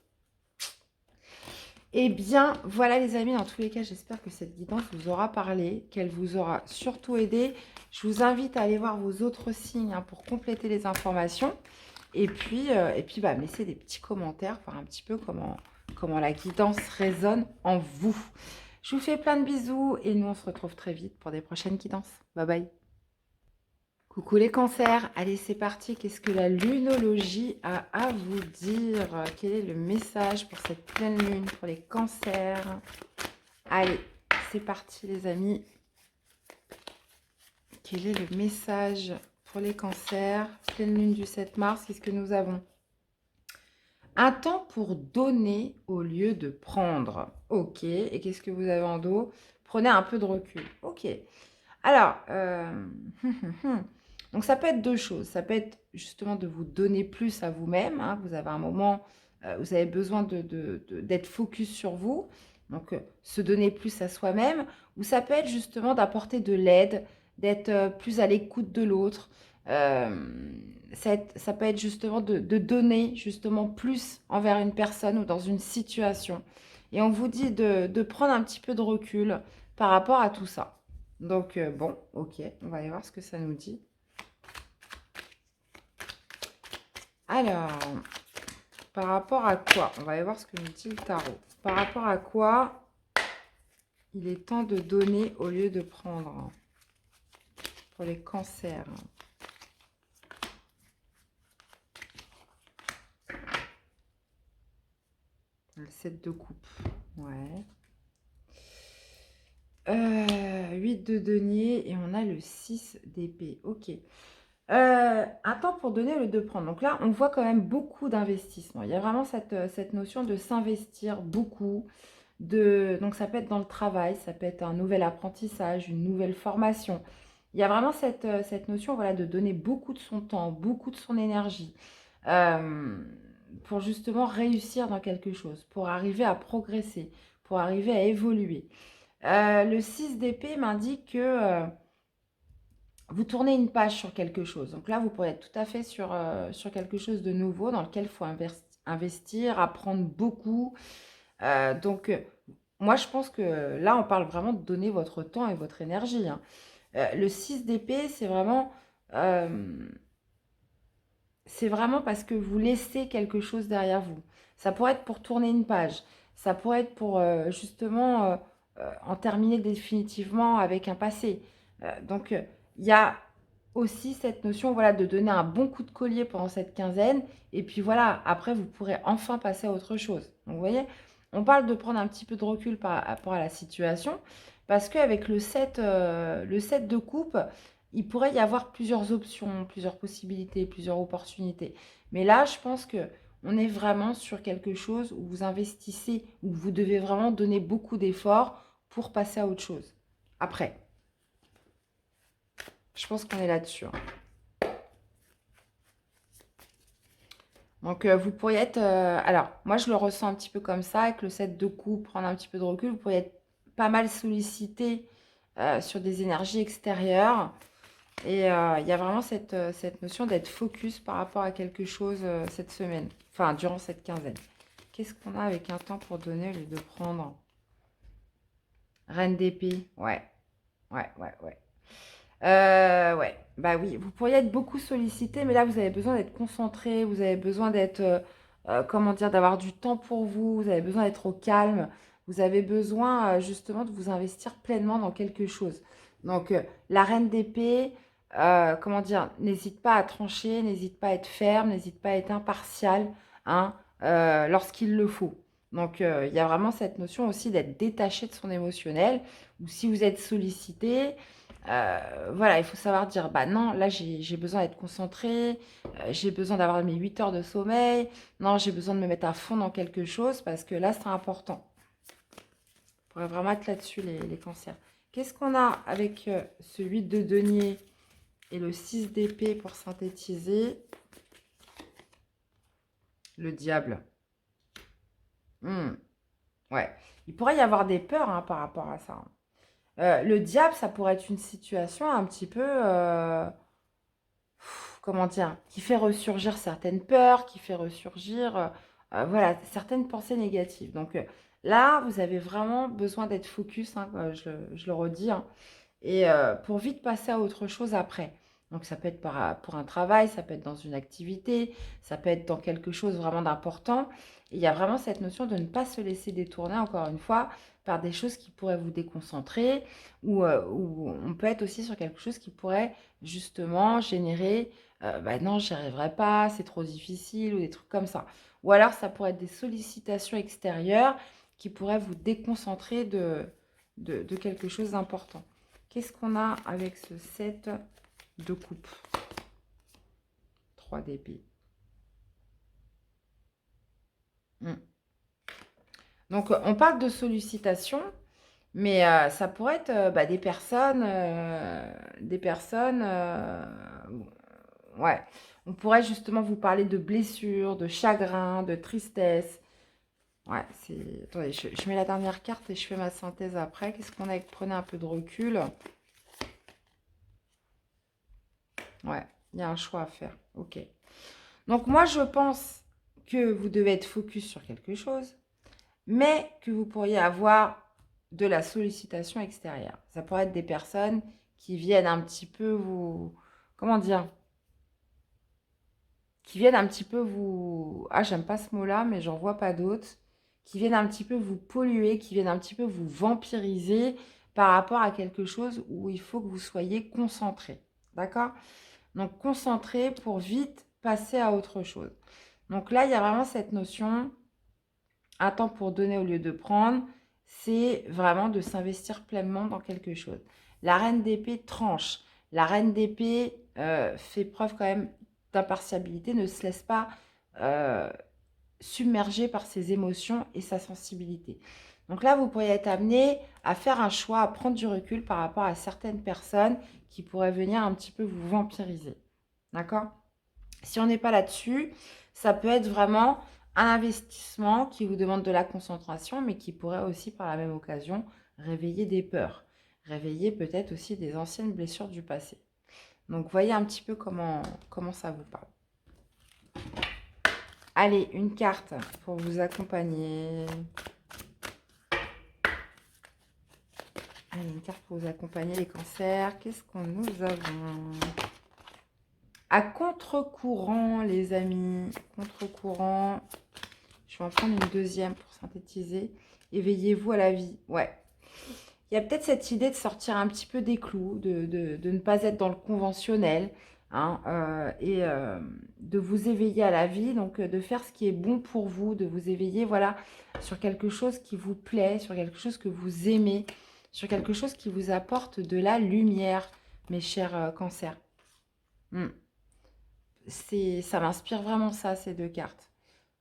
Eh bien, voilà les amis, dans tous les cas, j'espère que cette guidance vous aura parlé, qu'elle vous aura surtout aidé. Je vous invite à aller voir vos autres signes hein, pour compléter les informations. Et puis bah, me laisser des petits commentaires, voir un petit peu comment la guidance résonne en vous. Je vous fais plein de bisous et nous, on se retrouve très vite pour des prochaines guidances. Bye bye. Coucou les cancers, allez c'est parti, qu'est-ce que la lunologie a à vous dire? Quel est le message pour cette pleine lune, pour les cancers? Allez, c'est parti les amis. Quel est le message pour les cancers? Pleine lune du 7 mars, qu'est-ce que nous avons? Un temps pour donner au lieu de prendre. Ok, et qu'est-ce que vous avez en dos? Prenez un peu de recul. Ok, alors... Donc, ça peut être deux choses. Ça peut être justement de vous donner plus à vous-même, hein. Vous avez un moment, vous avez besoin d'être focus sur vous. Donc, se donner plus à soi-même. Ou ça peut être justement d'apporter de l'aide, d'être plus à l'écoute de l'autre. Ça peut être justement de donner justement plus envers une personne ou dans une situation. Et on vous dit de prendre un petit peu de recul par rapport à tout ça. Donc, bon, ok, on va aller voir ce que ça nous dit. Alors, par rapport à quoi? On va aller voir ce que nous dit le tarot. Par rapport à quoi il est temps de donner au lieu de prendre pour les cancers? Le 7 de coupe. Ouais. 8 de denier et on a le 6 d'épée. Ok. Un temps pour donner au lieu de prendre. Donc là, on voit quand même beaucoup d'investissement. Il y a vraiment cette notion de s'investir beaucoup. Donc ça peut être dans le travail, ça peut être un nouvel apprentissage, une nouvelle formation. Il y a vraiment cette notion voilà, de donner beaucoup de son temps, beaucoup de son énergie pour justement réussir dans quelque chose, pour arriver à progresser, pour arriver à évoluer. Le 6 d'épée m'indique que vous tournez une page sur quelque chose. Donc là, vous pourrez être tout à fait sur quelque chose de nouveau dans lequel il faut investir, apprendre beaucoup. Donc, moi, je pense que là, on parle vraiment de donner votre temps et votre énergie, hein. Le 6 d'épée, c'est vraiment parce que vous laissez quelque chose derrière vous. Ça pourrait être pour tourner une page. Ça pourrait être pour justement en terminer définitivement avec un passé. Donc, il y a aussi cette notion voilà, de donner un bon coup de collier pendant cette quinzaine. Et puis voilà, après, vous pourrez enfin passer à autre chose. Donc, vous voyez, on parle de prendre un petit peu de recul par rapport à la situation. Parce qu'avec le 7 de coupe, il pourrait y avoir plusieurs options, plusieurs possibilités, plusieurs opportunités. Mais là, je pense que on est vraiment sur quelque chose où vous investissez, où vous devez vraiment donner beaucoup d'efforts pour passer à autre chose. Après, je pense qu'on est là-dessus, hein. Donc, vous pourriez être... alors, moi, je le ressens un petit peu comme ça, avec le 7 de coupe, prendre un petit peu de recul. Vous pourriez être pas mal sollicité sur des énergies extérieures. Et il y a vraiment cette notion d'être focus par rapport à quelque chose cette semaine. Enfin, durant cette quinzaine. Qu'est-ce qu'on a avec un temps pour donner au lieu de prendre? Reine d'épée. Ouais. Ouais, ouais, ouais. Ouais, bah oui, vous pourriez être beaucoup sollicité, mais là, vous avez besoin d'être concentré, vous avez besoin d'être, comment dire, d'avoir du temps pour vous, vous avez besoin d'être au calme, vous avez besoin justement de vous investir pleinement dans quelque chose. Donc, la reine d'épée, comment dire, n'hésite pas à trancher, n'hésite pas à être ferme, n'hésite pas à être impartial, hein, lorsqu'il le faut. Donc, il y a vraiment cette notion aussi d'être détaché de son émotionnel, ou si vous êtes sollicité, voilà, il faut savoir dire, bah non, là j'ai besoin d'être concentré, j'ai besoin d'avoir mes 8 heures de sommeil, non, j'ai besoin de me mettre à fond dans quelque chose parce que là, c'est important. On pourrait vraiment être là-dessus, les cancers. Qu'est-ce qu'on a avec ce 8 de denier et le 6 d'épée pour synthétiser? Le diable. Ouais, il pourrait y avoir des peurs hein, par rapport à ça, hein. Le diable, ça pourrait être une situation un petit peu, comment dire, qui fait ressurgir certaines peurs, qui fait ressurgir, voilà, certaines pensées négatives. Donc là, vous avez vraiment besoin d'être focus, hein, je le redis, hein, et pour vite passer à autre chose après. Donc ça peut être pour un travail, ça peut être dans une activité, ça peut être dans quelque chose vraiment d'important. Il y a vraiment cette notion de ne pas se laisser détourner, encore une fois, par des choses qui pourraient vous déconcentrer, ou on peut être aussi sur quelque chose qui pourrait justement générer, bah non, j'y arriverai pas, c'est trop difficile, ou des trucs comme ça. Ou alors ça pourrait être des sollicitations extérieures qui pourraient vous déconcentrer de quelque chose d'important. Qu'est-ce qu'on a avec ce 7 de coupe? 3 d'épée. Donc, on parle de sollicitation, mais ça pourrait être bah, des personnes, ouais. On pourrait justement vous parler de blessures, de chagrin, de tristesse. Ouais, c'est... Attendez, je mets la dernière carte et je fais ma synthèse après. Qu'est-ce qu'on a avec prenez un peu de recul? Ouais, il y a un choix à faire. Ok. Donc moi, je pense que vous devez être focus sur quelque chose, mais que vous pourriez avoir de la sollicitation extérieure. Ça pourrait être des personnes qui viennent un petit peu vous... Comment dire? Qui viennent un petit peu vous... Ah, j'aime pas ce mot-là, mais j'en vois pas d'autres. Qui viennent un petit peu vous polluer, qui viennent un petit peu vous vampiriser par rapport à quelque chose où il faut que vous soyez concentré. D'accord? Donc, concentré pour vite passer à autre chose. Donc là, il y a vraiment cette notion, un temps pour donner au lieu de prendre, c'est vraiment de s'investir pleinement dans quelque chose. La reine d'épée tranche. La reine d'épée fait preuve quand même d'impartialité, ne se laisse pas submerger par ses émotions et sa sensibilité. Donc là, vous pourriez être amené à faire un choix, à prendre du recul par rapport à certaines personnes qui pourraient venir un petit peu vous vampiriser. D'accord? Si on n'est pas là-dessus, ça peut être vraiment un investissement qui vous demande de la concentration, mais qui pourrait aussi, par la même occasion, réveiller des peurs, réveiller peut-être aussi des anciennes blessures du passé. Donc, voyez un petit peu comment ça vous parle. Allez, une carte pour vous accompagner. Allez, une carte pour vous accompagner, les cancers. Qu'est-ce qu'on nous avons? À contre-courant, les amis. Contre-courant. Je vais en prendre une deuxième pour synthétiser. Éveillez-vous à la vie. Ouais. Il y a peut-être cette idée de sortir un petit peu des clous, de ne pas être dans le conventionnel, hein, et de vous éveiller à la vie, donc de faire ce qui est bon pour vous, de vous éveiller, voilà, sur quelque chose qui vous plaît, sur quelque chose que vous aimez, sur quelque chose qui vous apporte de la lumière, mes chers cancers. Ça m'inspire vraiment ça, ces deux cartes.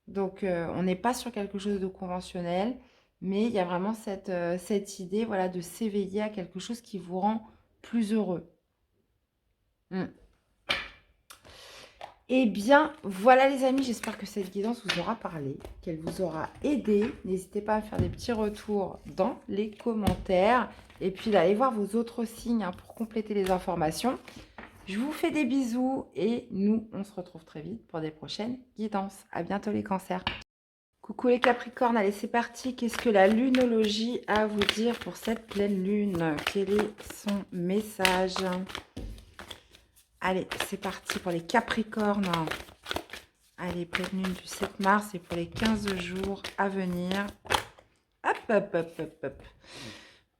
Donc, on n'est pas sur quelque chose de conventionnel, mais il y a vraiment cette idée, voilà, de s'éveiller à quelque chose qui vous rend plus heureux. Eh bien, voilà les amis, j'espère que cette guidance vous aura parlé, qu'elle vous aura aidé. N'hésitez pas à faire des petits retours dans les commentaires et puis d'aller voir vos autres signes hein, pour compléter les informations. Je vous fais des bisous et nous, on se retrouve très vite pour des prochaines guidances. À bientôt les cancers. Coucou les capricornes, allez c'est parti. Qu'est-ce que la lunologie a à vous dire pour cette pleine lune? Quel est son message? Allez, c'est parti pour les capricornes. Allez, pleine lune du 7 mars et pour les 15 jours à venir. Hop, hop, hop, hop, hop.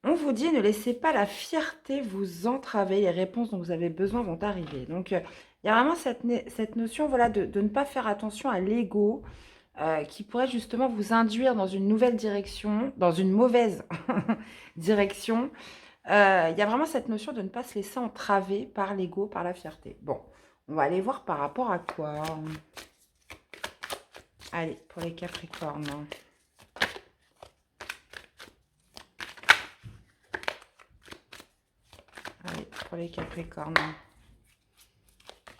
On vous dit, ne laissez pas la fierté vous entraver. Les réponses dont vous avez besoin vont arriver. Donc, il y a vraiment cette notion voilà, de ne pas faire attention à l'ego qui pourrait justement vous induire dans une nouvelle direction, dans une mauvaise direction. Il y a vraiment cette notion de ne pas se laisser entraver par l'ego, par la fierté. Bon, on va aller voir par rapport à quoi. Allez, pour les capricornes. Allez, pour les capricornes.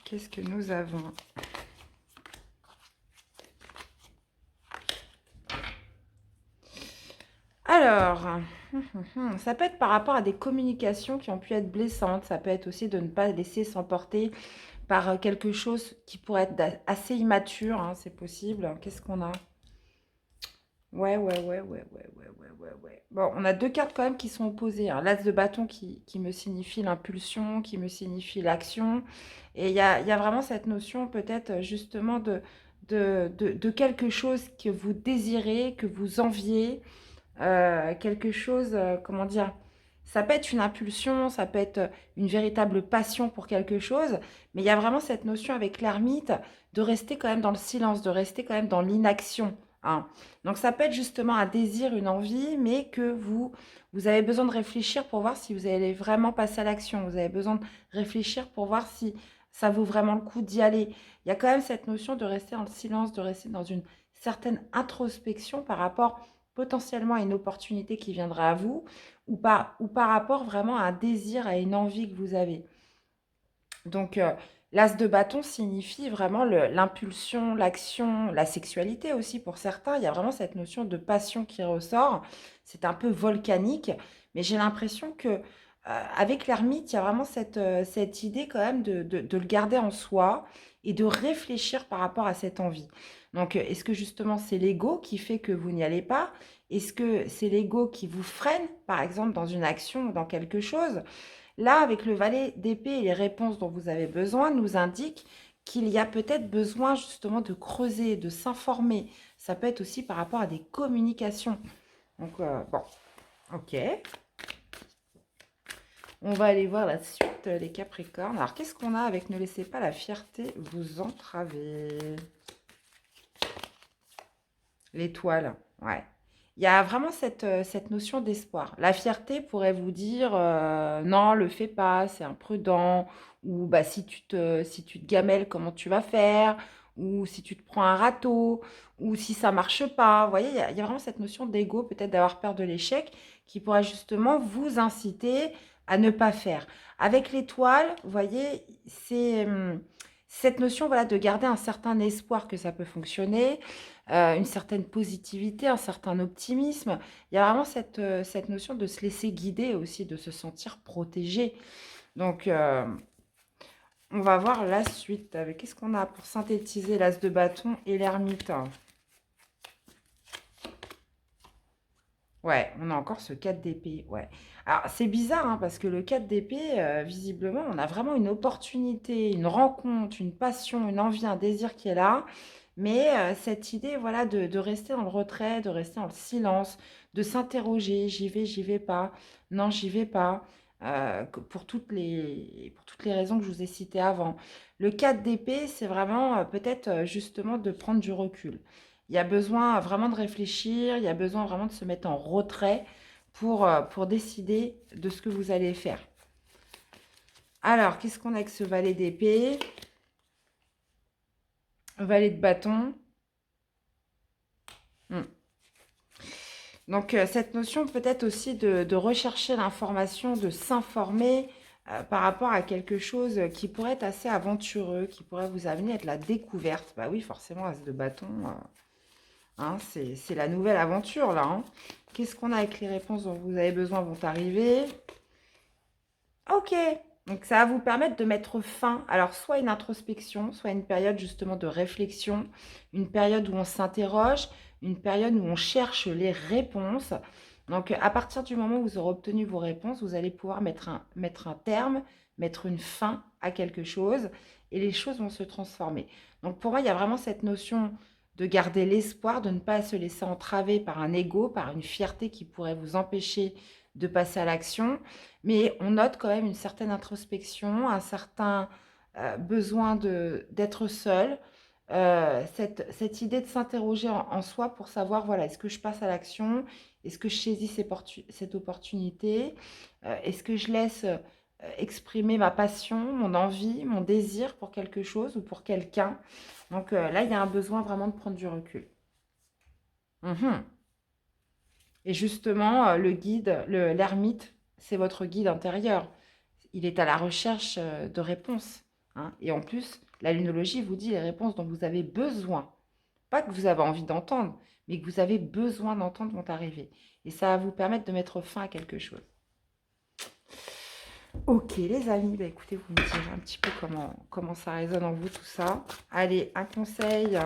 Qu'est-ce que nous avons? Alors, ça peut être par rapport à des communications qui ont pu être blessantes. Ça peut être aussi de ne pas laisser s'emporter par quelque chose qui pourrait être assez immature. Hein, c'est possible. Qu'est-ce qu'on a? Ouais. Bon, on a deux cartes quand même qui sont opposées. Hein. L'as de bâton qui me signifie l'impulsion, qui me signifie l'action. Et il y a vraiment cette notion peut-être justement de quelque chose que vous désirez, que vous enviez. Quelque chose, comment dire, ça peut être une impulsion, ça peut être une véritable passion pour quelque chose, mais il y a vraiment cette notion avec l'ermite de rester quand même dans le silence, de rester quand même dans l'inaction. Hein. Donc ça peut être justement un désir, une envie, mais que vous avez besoin de réfléchir pour voir si vous allez vraiment passer à l'action. Vous avez besoin de réfléchir pour voir si ça vaut vraiment le coup d'y aller. Il y a quand même cette notion de rester dans le silence, de rester dans une certaine introspection par rapport potentiellement à une opportunité qui viendra à vous ou par rapport vraiment à un désir, à une envie que vous avez. Donc, l'as de bâton signifie vraiment l'impulsion, l'action, la sexualité aussi pour certains. Il y a vraiment cette notion de passion qui ressort. C'est un peu volcanique, mais j'ai l'impression que avec l'ermite, il y a vraiment cette idée quand même de le garder en soi et de réfléchir par rapport à cette envie. Donc, est-ce que justement c'est l'ego qui fait que vous n'y allez pas? Est-ce que c'est l'ego qui vous freine, par exemple, dans une action ou dans quelque chose? Là, avec le valet d'épée et les réponses dont vous avez besoin, nous indique qu'il y a peut-être besoin justement de creuser, de s'informer. Ça peut être aussi par rapport à des communications. Donc, bon, ok. On va aller voir la suite, les Capricornes. Alors, qu'est-ce qu'on a avec ne laissez pas la fierté vous entraver? L'étoile, ouais. Il y a vraiment cette notion d'espoir. La fierté pourrait vous dire non, le fais pas, c'est imprudent. Ou bah, si tu te gamelles, comment tu vas faire? Ou si tu te prends un râteau? Ou si ça marche pas? Vous voyez, il y a vraiment cette notion d'ego, peut-être d'avoir peur de l'échec, qui pourrait justement vous inciter à ne pas faire. Avec l'étoile, vous voyez, c'est cette notion voilà, de garder un certain espoir que ça peut fonctionner une certaine positivité, un certain optimisme. Il y a vraiment cette notion de se laisser guider aussi, de se sentir protégé. Donc, on va voir la suite. Qu'est-ce qu'on a pour synthétiser l'as de bâton et l'ermite? Ouais, on a encore ce 4 d'épée. Ouais. Alors, c'est bizarre, hein, parce que le 4 d'épée, visiblement, on a vraiment une opportunité, une rencontre, une passion, une envie, un désir qui est là. Mais cette idée, voilà, de rester dans le retrait, de rester dans le silence, de s'interroger, j'y vais pas, non, j'y vais pas, pour toutes les raisons que je vous ai citées avant. Le 4 d'épée, c'est vraiment peut-être justement de prendre du recul. Il y a besoin vraiment de réfléchir, il y a besoin vraiment de se mettre en retrait pour décider de ce que vous allez faire. Alors, qu'est-ce qu'on a avec ce valet d'épée? Valet de bâton. Donc, cette notion peut-être aussi de rechercher l'information, de s'informer, par rapport à quelque chose qui pourrait être assez aventureux, qui pourrait vous amener à de la découverte. Bah oui, forcément, As de bâton, hein, c'est la nouvelle aventure, là. Hein. Qu'est-ce qu'on a avec les réponses dont vous avez besoin vont arriver? Ok, donc ça va vous permettre de mettre fin, alors soit une introspection, soit une période justement de réflexion, une période où on s'interroge, une période où on cherche les réponses. Donc à partir du moment où vous aurez obtenu vos réponses, vous allez pouvoir mettre un terme, mettre une fin à quelque chose et les choses vont se transformer. Donc pour moi, il y a vraiment cette notion de garder l'espoir, de ne pas se laisser entraver par un ego, par une fierté qui pourrait vous empêcher de passer à l'action. Mais on note quand même une certaine introspection, un certain besoin d'être seul, cette idée de s'interroger en soi pour savoir, voilà, est-ce que je passe à l'action? Est-ce que je saisis cette opportunité? Est-ce que je laisse exprimer ma passion, mon envie, mon désir pour quelque chose ou pour quelqu'un? Donc là, il y a un besoin vraiment de prendre du recul. Mhm. Et justement, le guide, l'ermite, c'est votre guide intérieur. Il est à la recherche de réponses. Hein. Et en plus, la lunologie vous dit les réponses dont vous avez besoin. Pas que vous avez envie d'entendre, mais que vous avez besoin d'entendre vont arriver. Et ça va vous permettre de mettre fin à quelque chose. Ok, les amis, bah écoutez, vous me direz un petit peu comment ça résonne en vous tout ça. Allez, un conseil.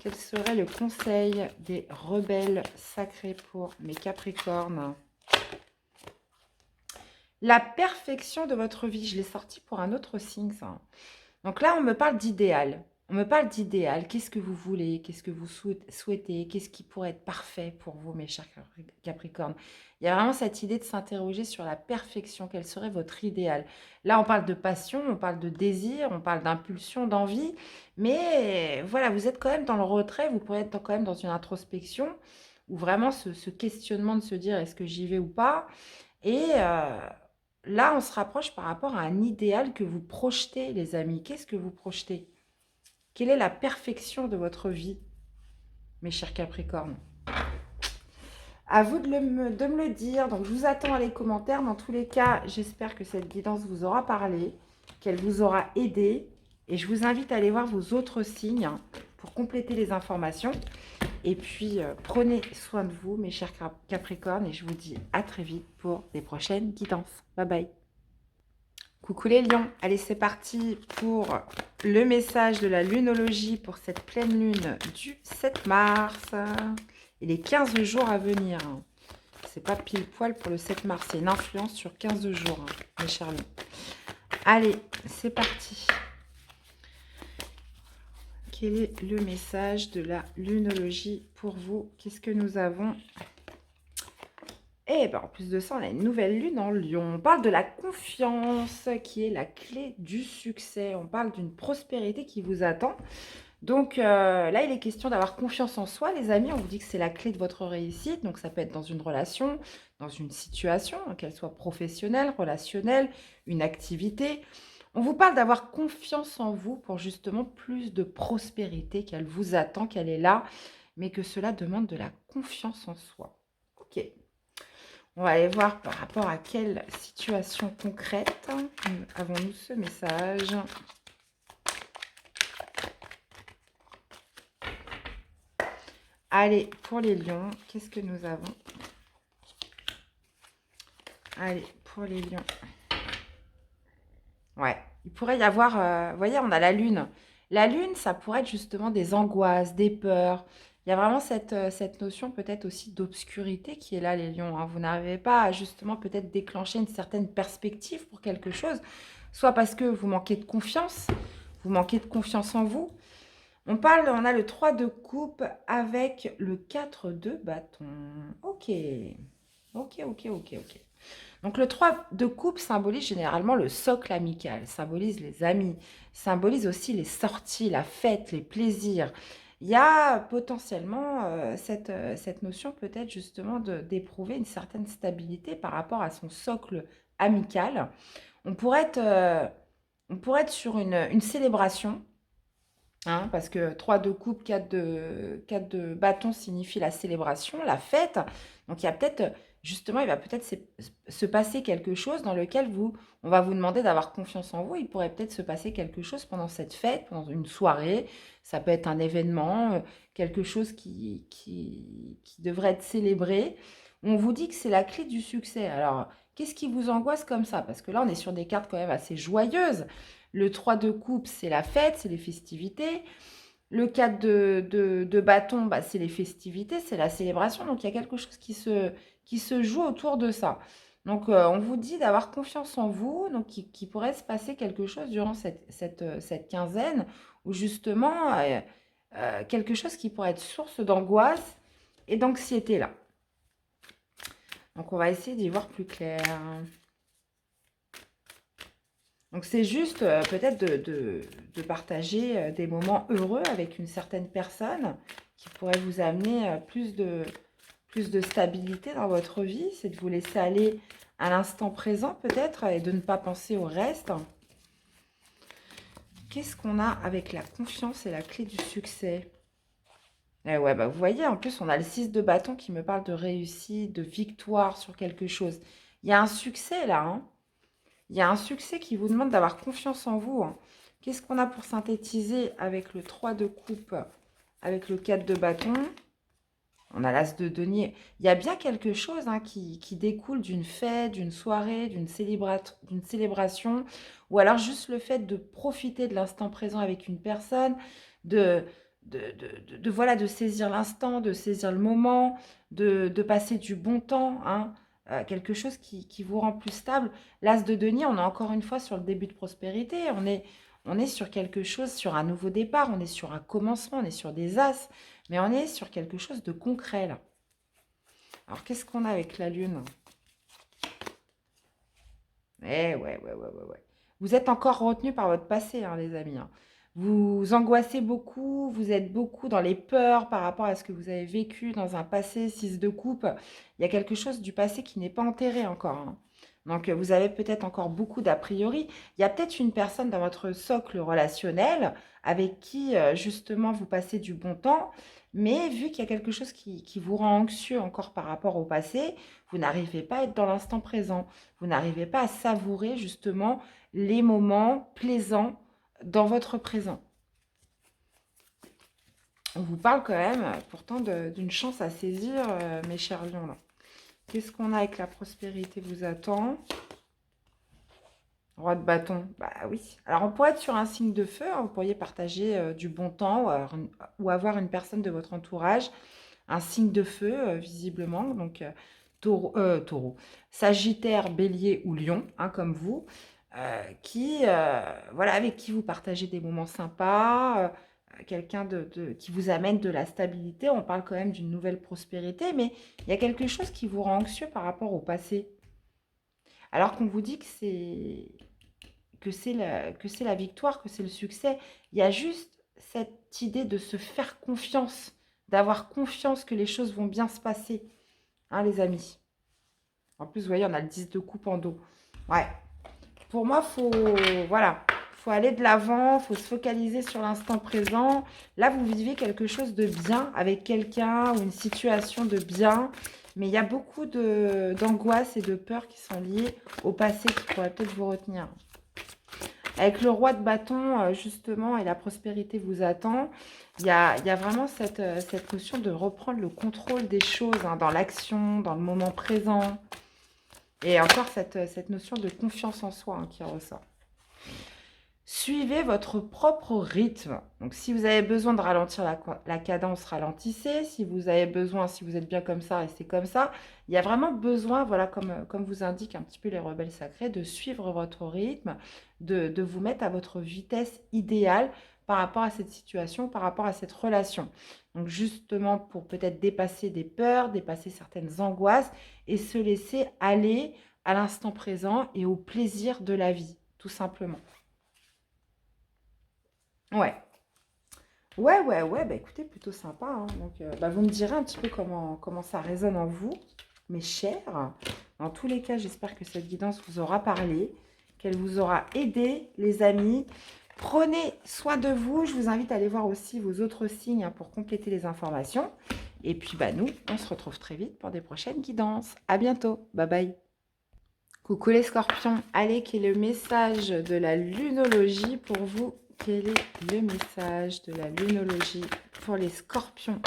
Quel serait le conseil des rebelles sacrés pour mes Capricornes? La perfection de votre vie. Je l'ai sorti pour un autre signe, ça. Donc là, on me parle d'idéal. On me parle d'idéal. Qu'est-ce que vous voulez? Qu'est-ce que vous souhaitez? Qu'est-ce qui pourrait être parfait pour vous, mes chers Capricornes? Il y a vraiment cette idée de s'interroger sur la perfection. Quel serait votre idéal? Là, on parle de passion, on parle de désir, on parle d'impulsion, d'envie. Mais voilà, vous êtes quand même dans le retrait. Vous pourrez être quand même dans une introspection ou vraiment ce questionnement de se dire est-ce que j'y vais ou pas? Et là, on se rapproche par rapport à un idéal que vous projetez, les amis. Qu'est-ce que vous projetez? Quelle est la perfection de votre vie, mes chers Capricornes? À vous de me le dire. Donc, je vous attends dans les commentaires. Dans tous les cas, j'espère que cette guidance vous aura parlé, qu'elle vous aura aidé. Et je vous invite à aller voir vos autres signes pour compléter les informations. Et puis, prenez soin de vous, mes chers Capricornes. Et je vous dis à très vite pour des prochaines guidances. Bye bye. Coucou les lions, allez c'est parti pour le message de la lunologie pour cette pleine lune du 7 mars et les 15 jours à venir. C'est pas pile poil pour le 7 mars, c'est une influence sur 15 jours, mes chers lions. Allez, c'est parti. Quel est le message de la lunologie pour vous? Qu'est-ce que nous avons? Et ben, en plus de ça, on a une nouvelle lune en Lion. On parle de la confiance qui est la clé du succès. On parle d'une prospérité qui vous attend. Donc là, il est question d'avoir confiance en soi, les amis. On vous dit que c'est la clé de votre réussite. Donc ça peut être dans une relation, dans une situation, qu'elle soit professionnelle, relationnelle, une activité. On vous parle d'avoir confiance en vous pour justement plus de prospérité, qu'elle vous attend, qu'elle est là, mais que cela demande de la confiance en soi. Ok. On va aller voir par rapport à quelle situation concrète avons-nous ce message. Allez, pour les lions, qu'est-ce que nous avons? Allez, pour les lions. Ouais, il pourrait y avoir, vous voyez, on a la lune. La lune, ça pourrait être justement des angoisses, des peurs. Il y a vraiment cette notion peut-être aussi d'obscurité qui est là, les lions. Hein. Vous n'arrivez pas à justement peut-être déclencher une certaine perspective pour quelque chose, soit parce que vous manquez de confiance, vous manquez de confiance en vous. On a le 3 de coupe avec le 4 de bâton. Ok, ok. Donc le 3 de coupe symbolise généralement le socle amical, symbolise les amis, symbolise aussi les sorties, la fête, les plaisirs. Il y a potentiellement cette notion peut-être justement d'éprouver une certaine stabilité par rapport à son socle amical. On pourrait être sur une célébration, hein, parce que 3 de coupe, 4 de bâton signifie la célébration, la fête. Donc il y a peut-être justement, il va peut-être se passer quelque chose dans lequel on va vous demander d'avoir confiance en vous. Il pourrait peut-être se passer quelque chose pendant cette fête, pendant une soirée. Ça peut être un événement, quelque chose qui devrait être célébré. On vous dit que c'est la clé du succès. Alors, qu'est-ce qui vous angoisse comme ça? Parce que là, on est sur des cartes quand même assez joyeuses. Le 3 de coupe, c'est la fête, c'est les festivités. Le 4 de bâton, bah, c'est les festivités, c'est la célébration. Donc, il y a quelque chose qui se joue autour de ça. Donc, on vous dit d'avoir confiance en vous, donc qui pourrait se passer quelque chose durant cette quinzaine, ou justement, quelque chose qui pourrait être source d'angoisse et d'anxiété là. Donc, on va essayer d'y voir plus clair. Donc, c'est juste peut-être de partager des moments heureux avec une certaine personne qui pourrait vous amener plus de stabilité dans votre vie. C'est de vous laisser aller à l'instant présent peut-être et de ne pas penser au reste. Qu'est-ce qu'on a avec la confiance et la clé du succès? Eh ouais, bah vous voyez, en plus, on a le 6 de bâton qui me parle de réussite, de victoire sur quelque chose. Il y a un succès là, hein. Il y a un succès qui vous demande d'avoir confiance en vous, hein. Qu'est-ce qu'on a pour synthétiser avec le 3 de coupe, avec le 4 de bâton? On a l'as de denier. Il y a bien quelque chose hein, qui découle d'une fête, d'une soirée, d'une célébration, ou alors juste le fait de profiter de l'instant présent avec une personne, de, voilà, de saisir l'instant, de saisir le moment, de passer du bon temps, hein, quelque chose qui vous rend plus stable. L'as de denier, on est encore une fois sur le début de prospérité, on est sur quelque chose, sur un nouveau départ, on est sur un commencement, on est sur des as. Mais on est sur quelque chose de concret, là. Alors, qu'est-ce qu'on a avec la lune? Ouais. Vous êtes encore retenu par votre passé, hein, les amis, hein. Vous angoissez beaucoup, vous êtes beaucoup dans les peurs par rapport à ce que vous avez vécu dans un passé, 6 de coupe. Il y a quelque chose du passé qui n'est pas enterré encore, hein. Donc, vous avez peut-être encore beaucoup d'a priori. Il y a peut-être une personne dans votre socle relationnel avec qui, justement, vous passez du bon temps. Mais vu qu'il y a quelque chose qui vous rend anxieux encore par rapport au passé, vous n'arrivez pas à être dans l'instant présent. Vous n'arrivez pas à savourer, justement, les moments plaisants dans votre présent. On vous parle quand même, pourtant, d'une chance à saisir, mes chers lions, là. Qu'est-ce qu'on a avec la prospérité vous attend? Roi de bâton, bah oui. Alors, on pourrait être sur un signe de feu, hein, vous pourriez partager du bon temps ou avoir une personne de votre entourage, un signe de feu, visiblement. Donc, taureau, sagittaire, bélier ou lion, hein, comme vous, voilà, avec qui vous partagez des moments sympas, quelqu'un qui vous amène de la stabilité. On parle quand même d'une nouvelle prospérité, mais il y a quelque chose qui vous rend anxieux par rapport au passé. Alors qu'on vous dit que c'est la victoire, que c'est le succès. Il y a juste cette idée de se faire confiance, d'avoir confiance que les choses vont bien se passer, hein, les amis. En plus, vous voyez, on a le 10 de coupe en dos. Ouais. Pour moi, voilà, faut aller de l'avant, faut se focaliser sur l'instant présent. Là, vous vivez quelque chose de bien avec quelqu'un ou une situation de bien. Mais il y a beaucoup d'angoisse et de peur qui sont liées au passé qui pourraient peut-être vous retenir. Avec le roi de bâton, justement, et la prospérité vous attend, il y a vraiment cette notion de reprendre le contrôle des choses, hein, dans l'action, dans le moment présent. Et encore cette notion de confiance en soi, hein, qui ressort. Suivez votre propre rythme. Donc, si vous avez besoin de ralentir la cadence, ralentissez. Si vous avez besoin, si vous êtes bien comme ça, restez comme ça. Il y a vraiment besoin, voilà, comme vous indiquent un petit peu les rebelles sacrés, de suivre votre rythme, de vous mettre à votre vitesse idéale par rapport à cette situation, par rapport à cette relation. Donc, justement, pour peut-être dépasser des peurs, dépasser certaines angoisses et se laisser aller à l'instant présent et au plaisir de la vie, tout simplement. Ouais. Bah écoutez, plutôt sympa, hein. Donc, bah, vous me direz un petit peu comment ça résonne en vous, mes chers. Dans tous les cas, j'espère que cette guidance vous aura parlé, qu'elle vous aura aidé, les amis. Prenez soin de vous. Je vous invite à aller voir aussi vos autres signes, hein, pour compléter les informations. Et puis, bah, nous, on se retrouve très vite pour des prochaines guidances. À bientôt. Bye bye. Coucou les scorpions. Allez, quel est le message de la lunologie pour vous? Quel est le message de la lunologie pour les scorpions?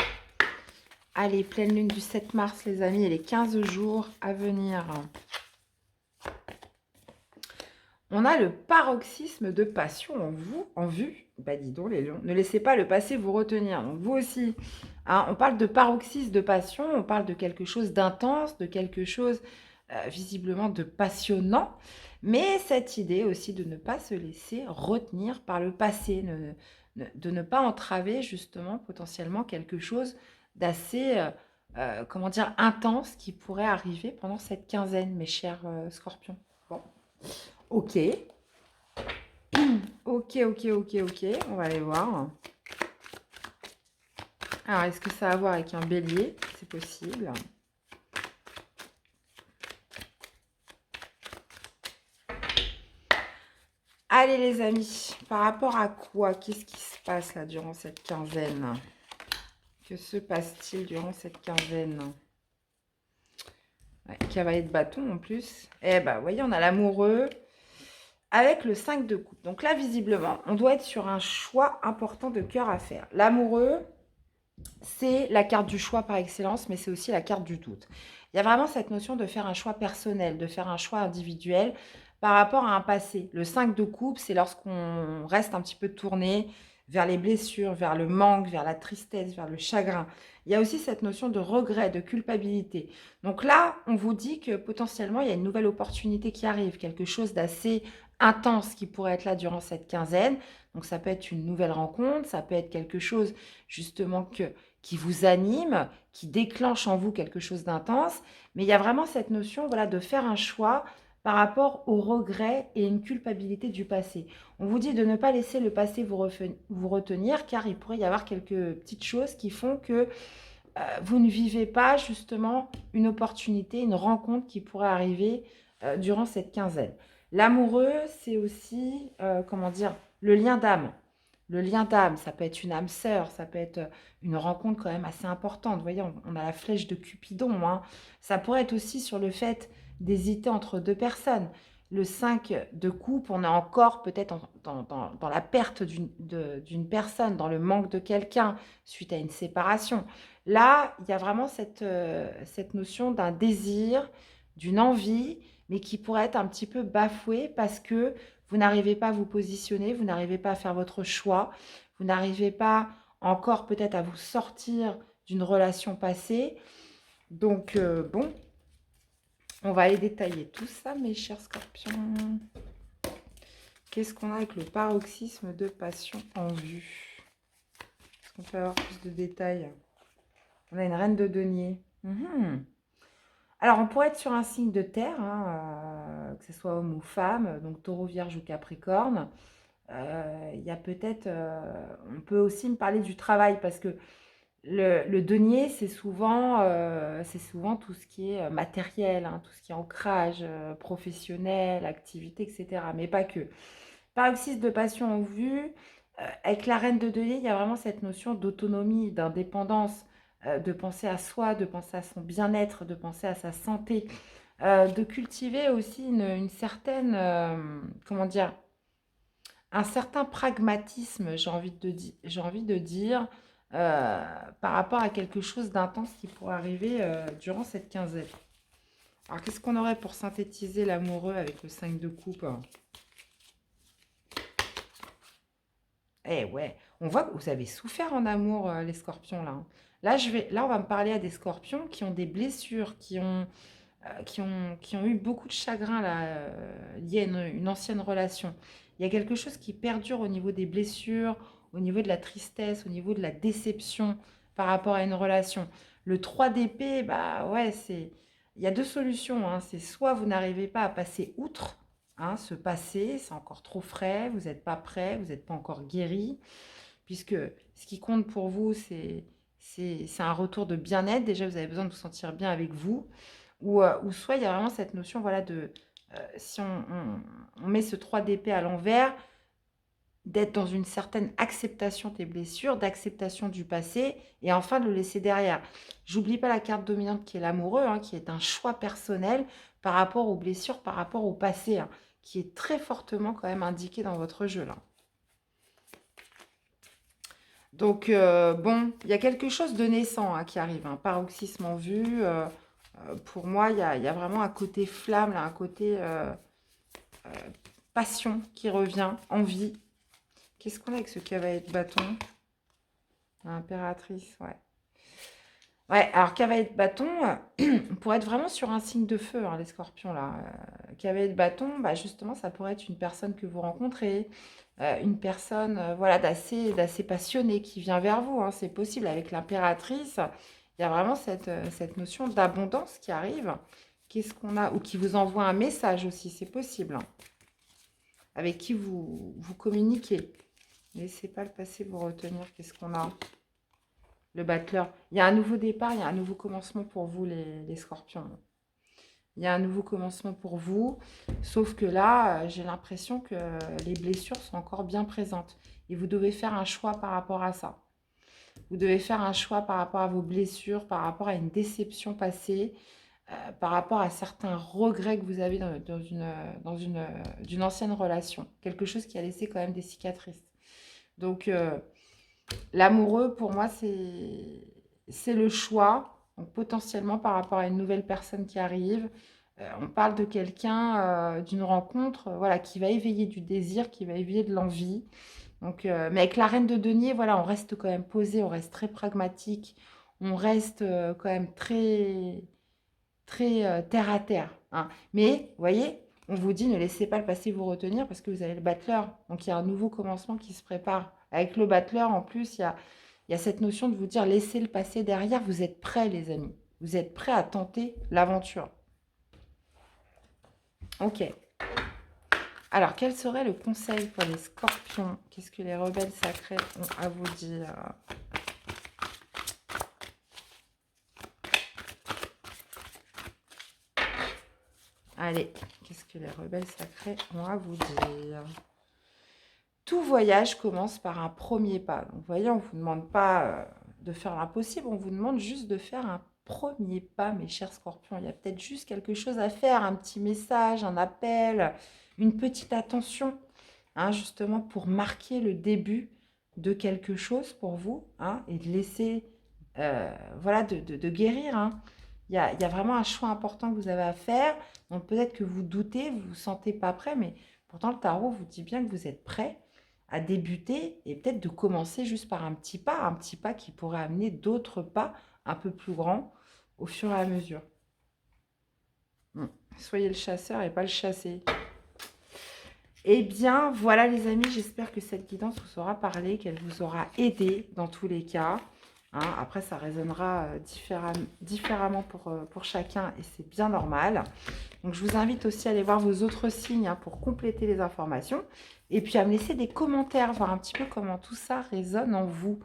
Allez, pleine lune du 7 mars, les amis, et les 15 jours à venir. On a le paroxysme de passion en vue. Bah dis donc les lions, ne laissez pas le passé vous retenir. Donc vous aussi, hein, on parle de paroxysme de passion, on parle de quelque chose d'intense, de quelque chose visiblement de passionnant, mais cette idée aussi de ne pas se laisser retenir par le passé, de ne pas entraver justement potentiellement quelque chose d'assez, comment dire, intense qui pourrait arriver pendant cette quinzaine, mes chers scorpions. Bon. Ok. Ok, ok, ok, ok. On va aller voir. Alors, est-ce que ça a à voir avec un bélier? C'est possible. Allez, les amis. Par rapport à quoi? Qu'est-ce qui se passe là durant cette quinzaine? Que se passe-t-il durant cette quinzaine? Ouais, cavalier de bâton en plus. Eh ben, vous voyez, on a l'amoureux avec le 5 de coupe. Donc là, visiblement, on doit être sur un choix important de cœur à faire. L'amoureux, c'est la carte du choix par excellence, mais c'est aussi la carte du doute. Il y a vraiment cette notion de faire un choix personnel, de faire un choix individuel par rapport à un passé. Le 5 de coupe, c'est lorsqu'on reste un petit peu tourné vers les blessures, vers le manque, vers la tristesse, vers le chagrin. Il y a aussi cette notion de regret, de culpabilité. Donc là, on vous dit que potentiellement, il y a une nouvelle opportunité qui arrive, quelque chose d'assez intense qui pourrait être là durant cette quinzaine. Donc ça peut être une nouvelle rencontre, ça peut être quelque chose justement qui vous anime, qui déclenche en vous quelque chose d'intense. Mais il y a vraiment cette notion voilà, de faire un choix par rapport au regret et une culpabilité du passé. On vous dit de ne pas laisser le passé vous retenir, car il pourrait y avoir quelques petites choses qui font que vous ne vivez pas justement une opportunité, une rencontre qui pourrait arriver durant cette quinzaine. L'amoureux, c'est aussi, comment dire, le lien d'âme. Le lien d'âme, ça peut être une âme sœur, ça peut être une rencontre quand même assez importante. Vous voyez, on a la flèche de Cupidon. Hein. Ça pourrait être aussi sur le fait d'hésiter entre deux personnes. Le 5 de coupe, on est encore peut-être dans la perte d'une personne, dans le manque de quelqu'un suite à une séparation. Là, il y a vraiment cette notion d'un désir, d'une envie, mais qui pourrait être un petit peu bafouée parce que vous n'arrivez pas à vous positionner, vous n'arrivez pas à faire votre choix, vous n'arrivez pas encore peut-être à vous sortir d'une relation passée. Donc, bon, on va aller détailler tout ça, mes chers scorpions. Qu'est-ce qu'on a avec le paroxysme de passion en vue? Est-ce qu'on peut avoir plus de détails? On a une reine de denier. Alors, on pourrait être sur un signe de terre, hein, que ce soit homme ou femme, donc taureau, vierge ou capricorne. Il y a peut-être, on peut aussi me parler du travail parce que le denier, c'est souvent tout ce qui est matériel, hein, tout ce qui est ancrage professionnel, activité, etc. Mais pas que. Paroxysme de passion en vue, avec la reine de denier, il y a vraiment cette notion d'autonomie, d'indépendance, de penser à soi, de penser à son bien-être, de penser à sa santé, de cultiver aussi une certaine, comment dire, un certain pragmatisme, j'ai envie de dire, par rapport à quelque chose d'intense qui pourrait arriver durant cette quinzaine. Alors, qu'est-ce qu'on aurait pour synthétiser l'amoureux avec le 5 de coupe? Eh ouais, on voit que vous avez souffert en amour, les scorpions, là. Hein. Là, on va me parler à des scorpions qui ont des blessures, qui ont eu beaucoup de chagrin là, lié à une ancienne relation. Il y a quelque chose qui perdure au niveau des blessures, au niveau de la tristesse, au niveau de la déception par rapport à une relation. Le 3 d'épée, bah ouais, il y a deux solutions. Hein. C'est soit vous n'arrivez pas à passer outre ce passé, c'est encore trop frais, vous n'êtes pas prêt, vous n'êtes pas encore guéri, puisque ce qui compte pour vous, c'est un retour de bien-être. Déjà, vous avez besoin de vous sentir bien avec vous. Ou soit il y a vraiment cette notion, voilà, de si on met ce 3 d'épée à l'envers, d'être dans une certaine acceptation des blessures, d'acceptation du passé, et enfin de le laisser derrière. J'oublie pas la carte dominante qui est l'amoureux, hein, qui est un choix personnel par rapport aux blessures, par rapport au passé, hein, qui est très fortement quand même indiqué dans votre jeu là. Donc, bon, il y a quelque chose de naissant hein, qui arrive, un paroxysme en vue. Pour moi, il y a vraiment un côté flamme, là, un côté passion qui revient, envie. Qu'est-ce qu'on a avec ce cavalier de bâton? L'impératrice, ouais. Ouais, alors cavalier de bâton, pour être vraiment sur un signe de feu, hein, les scorpions, là. Cavalier de bâton, bah, justement, ça pourrait être une personne que vous rencontrez, une personne voilà, d'assez passionnée qui vient vers vous, hein, c'est possible. Avec l'impératrice, il y a vraiment cette notion d'abondance qui arrive. Qu'est-ce qu'on a? Ou qui vous envoie un message aussi, c'est possible. Hein, avec qui vous communiquez. Laissez pas le passé vous retenir. Qu'est-ce qu'on a? Le battleur. Il y a un nouveau départ, il y a un nouveau commencement pour vous, les scorpions. Il y a un nouveau commencement pour vous. Sauf que là, j'ai l'impression que les blessures sont encore bien présentes. Et vous devez faire un choix par rapport à ça. Vous devez faire un choix par rapport à vos blessures, par rapport à une déception passée, par rapport à certains regrets que vous avez d'une ancienne relation. Quelque chose qui a laissé quand même des cicatrices. Donc, l'amoureux, pour moi, c'est le choix. Donc, potentiellement, par rapport à une nouvelle personne qui arrive, on parle de quelqu'un, d'une rencontre, voilà, qui va éveiller du désir, qui va éveiller de l'envie. Donc, mais avec la reine de denier, voilà, on reste quand même posé, on reste très pragmatique, on reste quand même très, très terre à terre. Hein. Mais, vous voyez, on vous dit ne laissez pas le passé vous retenir parce que vous avez le battleur. Donc, il y a un nouveau commencement qui se prépare. Avec le battleur, en plus, il y a cette notion de vous dire laissez le passé derrière. Vous êtes prêts, les amis. Vous êtes prêts à tenter l'aventure. Ok. Alors, quel serait le conseil pour les scorpions? Qu'est-ce que les rebelles sacrés ont à vous dire? Allez, qu'est-ce que les rebelles sacrés ont à vous dire? Tout voyage commence par un premier pas. Donc, vous voyez, on ne vous demande pas de faire l'impossible, on vous demande juste de faire un premier pas, mes chers scorpions. Il y a peut-être juste quelque chose à faire, un petit message, un appel, une petite attention, hein, justement pour marquer le début de quelque chose pour vous, hein, et de laisser, voilà, de guérir. Hein. Il y a vraiment un choix important que vous avez à faire. Donc peut-être que vous doutez, vous ne vous sentez pas prêt, mais pourtant le tarot vous dit bien que vous êtes prêt à débuter et peut-être de commencer juste par un petit pas qui pourrait amener d'autres pas un peu plus grands au fur et à mesure. Soyez le chasseur et pas le chassé. Eh bien, voilà les amis, j'espère que cette guidance vous aura parlé, qu'elle vous aura aidé dans tous les cas. Hein, après, ça résonnera différemment pour chacun et c'est bien normal. Donc, je vous invite aussi à aller voir vos autres signes hein, pour compléter les informations. Et puis, à me laisser des commentaires, voir un petit peu comment tout ça résonne en vous.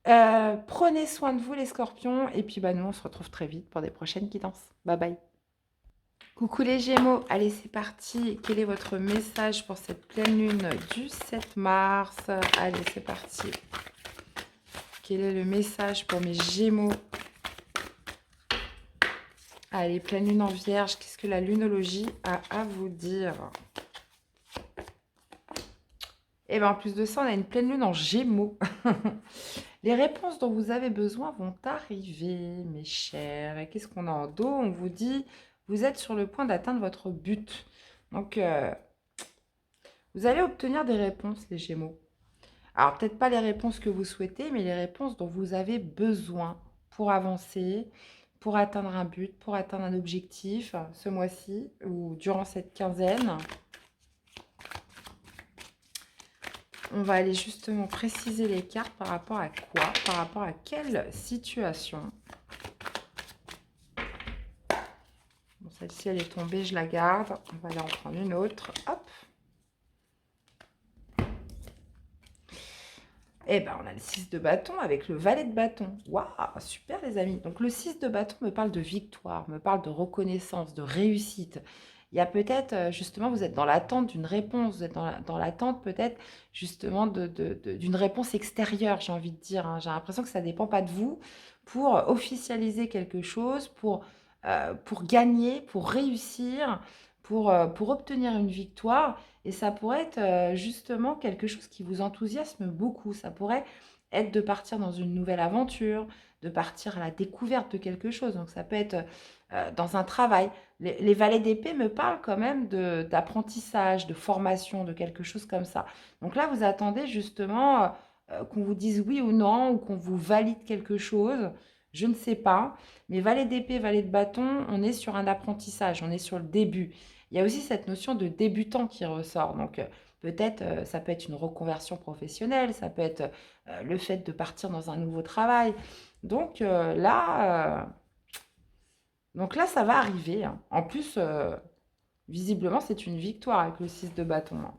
Prenez soin de vous les scorpions. Et puis, bah, nous, on se retrouve très vite pour des prochaines guidances. Bye bye. Coucou les Gémeaux, allez c'est parti, quel est votre message pour cette pleine lune du 7 mars? Allez c'est parti. Quel est le message pour mes Gémeaux? Allez, pleine lune en Vierge, qu'est-ce que la lunologie a à vous dire? Et bien en plus de ça, on a une pleine lune en Gémeaux. Les réponses dont vous avez besoin vont arriver, mes chers. Et qu'est-ce qu'on a en dos? On vous dit, vous êtes sur le point d'atteindre votre but. Donc, vous allez obtenir des réponses, les Gémeaux. Alors, peut-être pas les réponses que vous souhaitez, mais les réponses dont vous avez besoin pour avancer, pour atteindre un but, pour atteindre un objectif ce mois-ci ou durant cette quinzaine. On va aller justement préciser les cartes par rapport à quoi? Par rapport à quelle situation? Bon, celle-ci, elle est tombée, je la garde. On va aller en prendre une autre. Hop. Eh bien, on a le 6 de bâton avec le valet de bâton. Waouh, super les amis. Donc, le 6 de bâton me parle de victoire, me parle de reconnaissance, de réussite. Il y a peut-être, justement, vous êtes dans l'attente d'une réponse, vous êtes dans l'attente peut-être justement d'une réponse extérieure, j'ai envie de dire, hein. J'ai l'impression que ça ne dépend pas de vous pour officialiser quelque chose, pour gagner, pour réussir, pour obtenir une victoire. Et ça pourrait être justement quelque chose qui vous enthousiasme beaucoup. Ça pourrait être de partir dans une nouvelle aventure, de partir à la découverte de quelque chose. Donc ça peut être dans un travail. Les valets d'épée me parlent quand même d'apprentissage, de formation, de quelque chose comme ça. Donc là, vous attendez justement qu'on vous dise oui ou non, ou qu'on vous valide quelque chose. Je ne sais pas. Mais valet d'épée, valet de bâton, on est sur un apprentissage, on est sur le début. Il y a aussi cette notion de débutant qui ressort. Donc peut-être, ça peut être une reconversion professionnelle, ça peut être le fait de partir dans un nouveau travail. Donc là, ça va arriver, hein. En plus, visiblement, c'est une victoire avec le 6 de bâton, hein.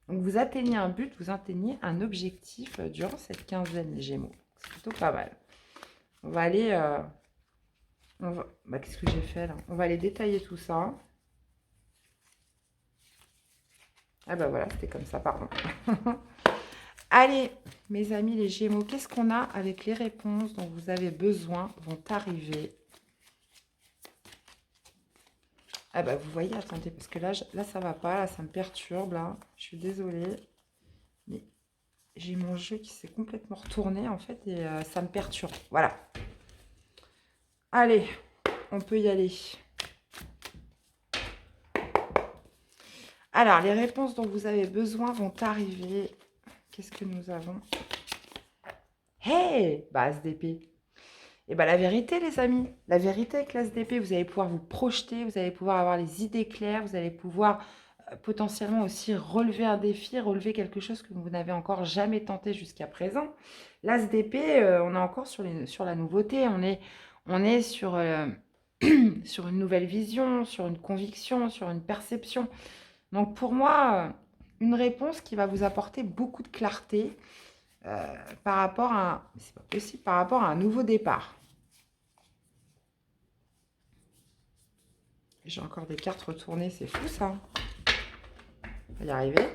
Donc, vous atteignez un but, vous atteignez un objectif durant cette quinzaine, les Gémeaux. C'est plutôt pas mal. On va aller... qu'est-ce que j'ai fait, là? On va aller détailler tout ça. Ah bah voilà, c'était comme ça, pardon. Allez, mes amis les Gémeaux, qu'est-ce qu'on a avec les réponses dont vous avez besoin vont arriver? Ah bah vous voyez, attendez, parce que là ça va pas, là ça me perturbe, là. Je suis désolée, mais j'ai mon jeu qui s'est complètement retourné en fait et ça me perturbe. Voilà. Allez, on peut y aller. Alors, les réponses dont vous avez besoin vont arriver. Qu'est-ce que nous avons? Hey, base d'épée. Et bien la vérité, les amis, la vérité avec l'as d'épée, vous allez pouvoir vous projeter, vous allez pouvoir avoir les idées claires, vous allez pouvoir potentiellement aussi relever un défi, relever quelque chose que vous n'avez encore jamais tenté jusqu'à présent. L'as d'épée, on est encore sur la nouveauté, on est sur, sur une nouvelle vision, sur une conviction, sur une perception. Donc pour moi, une réponse qui va vous apporter beaucoup de clarté, par rapport à, c'est pas possible, par rapport à un nouveau départ. J'ai encore des cartes retournées, c'est fou ça. On va y arriver.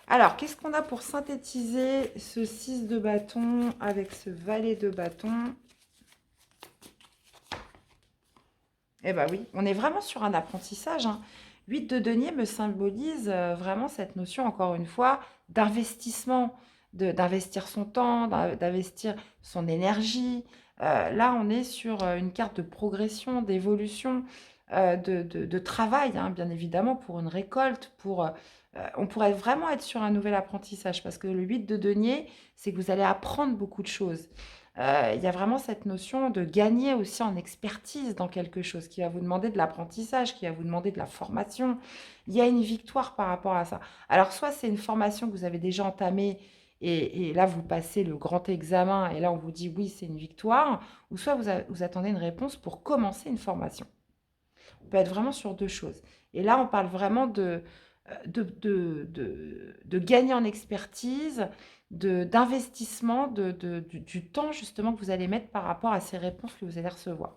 Alors, qu'est-ce qu'on a pour synthétiser ce 6 de bâton avec ce valet de bâton? Eh bien oui, on est vraiment sur un apprentissage, hein. 8 de denier me symbolise vraiment cette notion, encore une fois, d'investissement, d'investir son temps, d'investir son énergie. Là, on est sur une carte de progression, d'évolution, de travail, hein, bien évidemment, pour une récolte. On pourrait vraiment être sur un nouvel apprentissage parce que le 8 de denier, c'est que vous allez apprendre beaucoup de choses. Il y a vraiment cette notion de gagner aussi en expertise dans quelque chose qui va vous demander de l'apprentissage, qui va vous demander de la formation. Il y a une victoire par rapport à ça. Alors, soit c'est une formation que vous avez déjà entamée et là, vous passez le grand examen et là, on vous dit oui, c'est une victoire, ou soit vous attendez une réponse pour commencer une formation. On peut être vraiment sur deux choses. Et là, on parle vraiment de gagner en expertise, d'investissement, du temps justement que vous allez mettre par rapport à ces réponses que vous allez recevoir.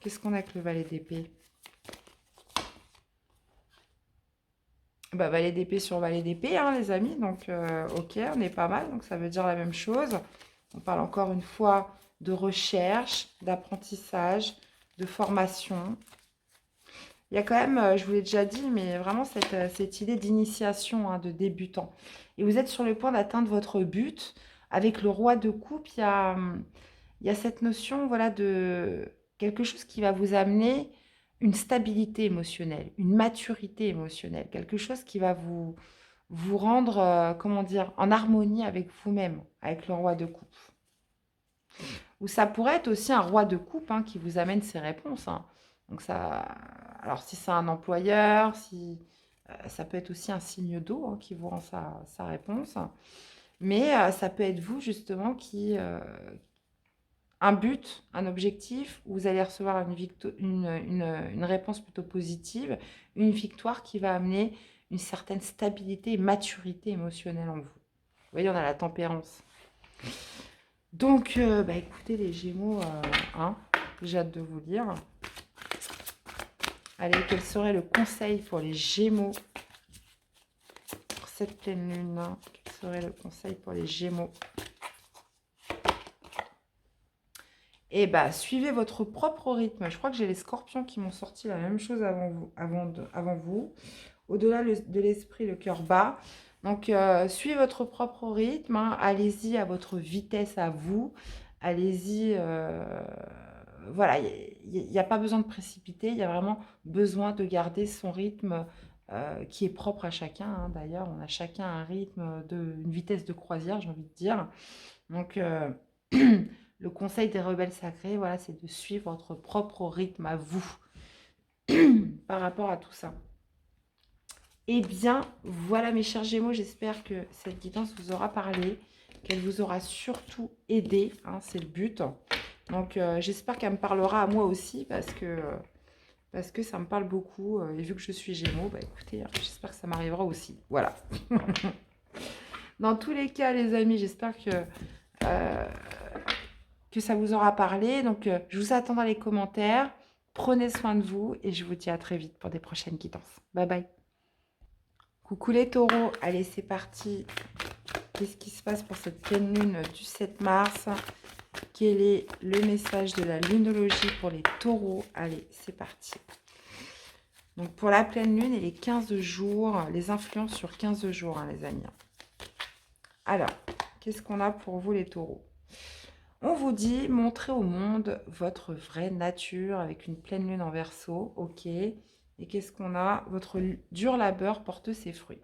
Qu'est-ce qu'on a avec le valet d'épée? Bah, valet d'épée sur valet d'épée, hein, les amis. Donc, ok, on est pas mal. Donc, ça veut dire la même chose. On parle encore une fois de recherche, d'apprentissage, de formation. Il y a quand même, je vous l'ai déjà dit, mais vraiment cette idée d'initiation, hein, de débutant. Et vous êtes sur le point d'atteindre votre but. Avec le roi de coupe, il y a cette notion, voilà, de quelque chose qui va vous amener une stabilité émotionnelle, une maturité émotionnelle, quelque chose qui va vous rendre, comment dire, en harmonie avec vous-même, avec le roi de coupe. Ou ça pourrait être aussi un roi de coupe, hein, qui vous amène ses réponses, hein. Donc ça, alors si c'est un employeur, si ça peut être aussi un signe d'eau, hein, qui vous rend sa réponse. Mais ça peut être vous justement qui un but, un objectif, où vous allez recevoir une réponse plutôt positive, une victoire qui va amener une certaine stabilité et maturité émotionnelle en vous. Vous voyez, on a la tempérance. Donc, écoutez les Gémeaux, hein, j'ai hâte de vous lire. Allez, quel serait le conseil pour les Gémeaux pour cette pleine lune? Quel serait le conseil pour les Gémeaux? Eh bien, suivez votre propre rythme. Je crois que j'ai les Scorpions qui m'ont sorti la même chose avant vous. Au-delà de l'esprit, le cœur bat. Donc, suivez votre propre rythme. Allez-y à votre vitesse à vous. Allez-y. Voilà, il n'y a pas besoin de précipiter. Il y a vraiment besoin de garder son rythme qui est propre à chacun. D'ailleurs, on a chacun un rythme, une vitesse de croisière, j'ai envie de dire. Donc, le conseil des rebelles sacrés, voilà, c'est de suivre votre propre rythme à vous par rapport à tout ça. Eh bien, voilà mes chers Gémeaux, j'espère que cette guidance vous aura parlé, qu'elle vous aura surtout aidé, c'est le but. Donc, j'espère qu'elle me parlera à moi aussi parce que ça me parle beaucoup. Et vu que je suis Gémeaux, bah écoutez, j'espère que ça m'arrivera aussi. Voilà. Dans tous les cas, les amis, j'espère que ça vous aura parlé. Donc, je vous attends dans les commentaires. Prenez soin de vous et je vous dis à très vite pour des prochaines guidances. Bye bye. Coucou les taureaux. Allez, c'est parti. Qu'est-ce qui se passe pour cette pleine lune du 7 mars? Quel est le message de la lunologie pour les taureaux? Allez, c'est parti. Donc, pour la pleine lune et les 15 jours, les influences sur 15 jours, les amis. Alors, qu'est-ce qu'on a pour vous les taureaux? On vous dit, montrez au monde votre vraie nature avec une pleine lune en Verseau, ok. Et qu'est-ce qu'on a? Votre dur labeur porte ses fruits.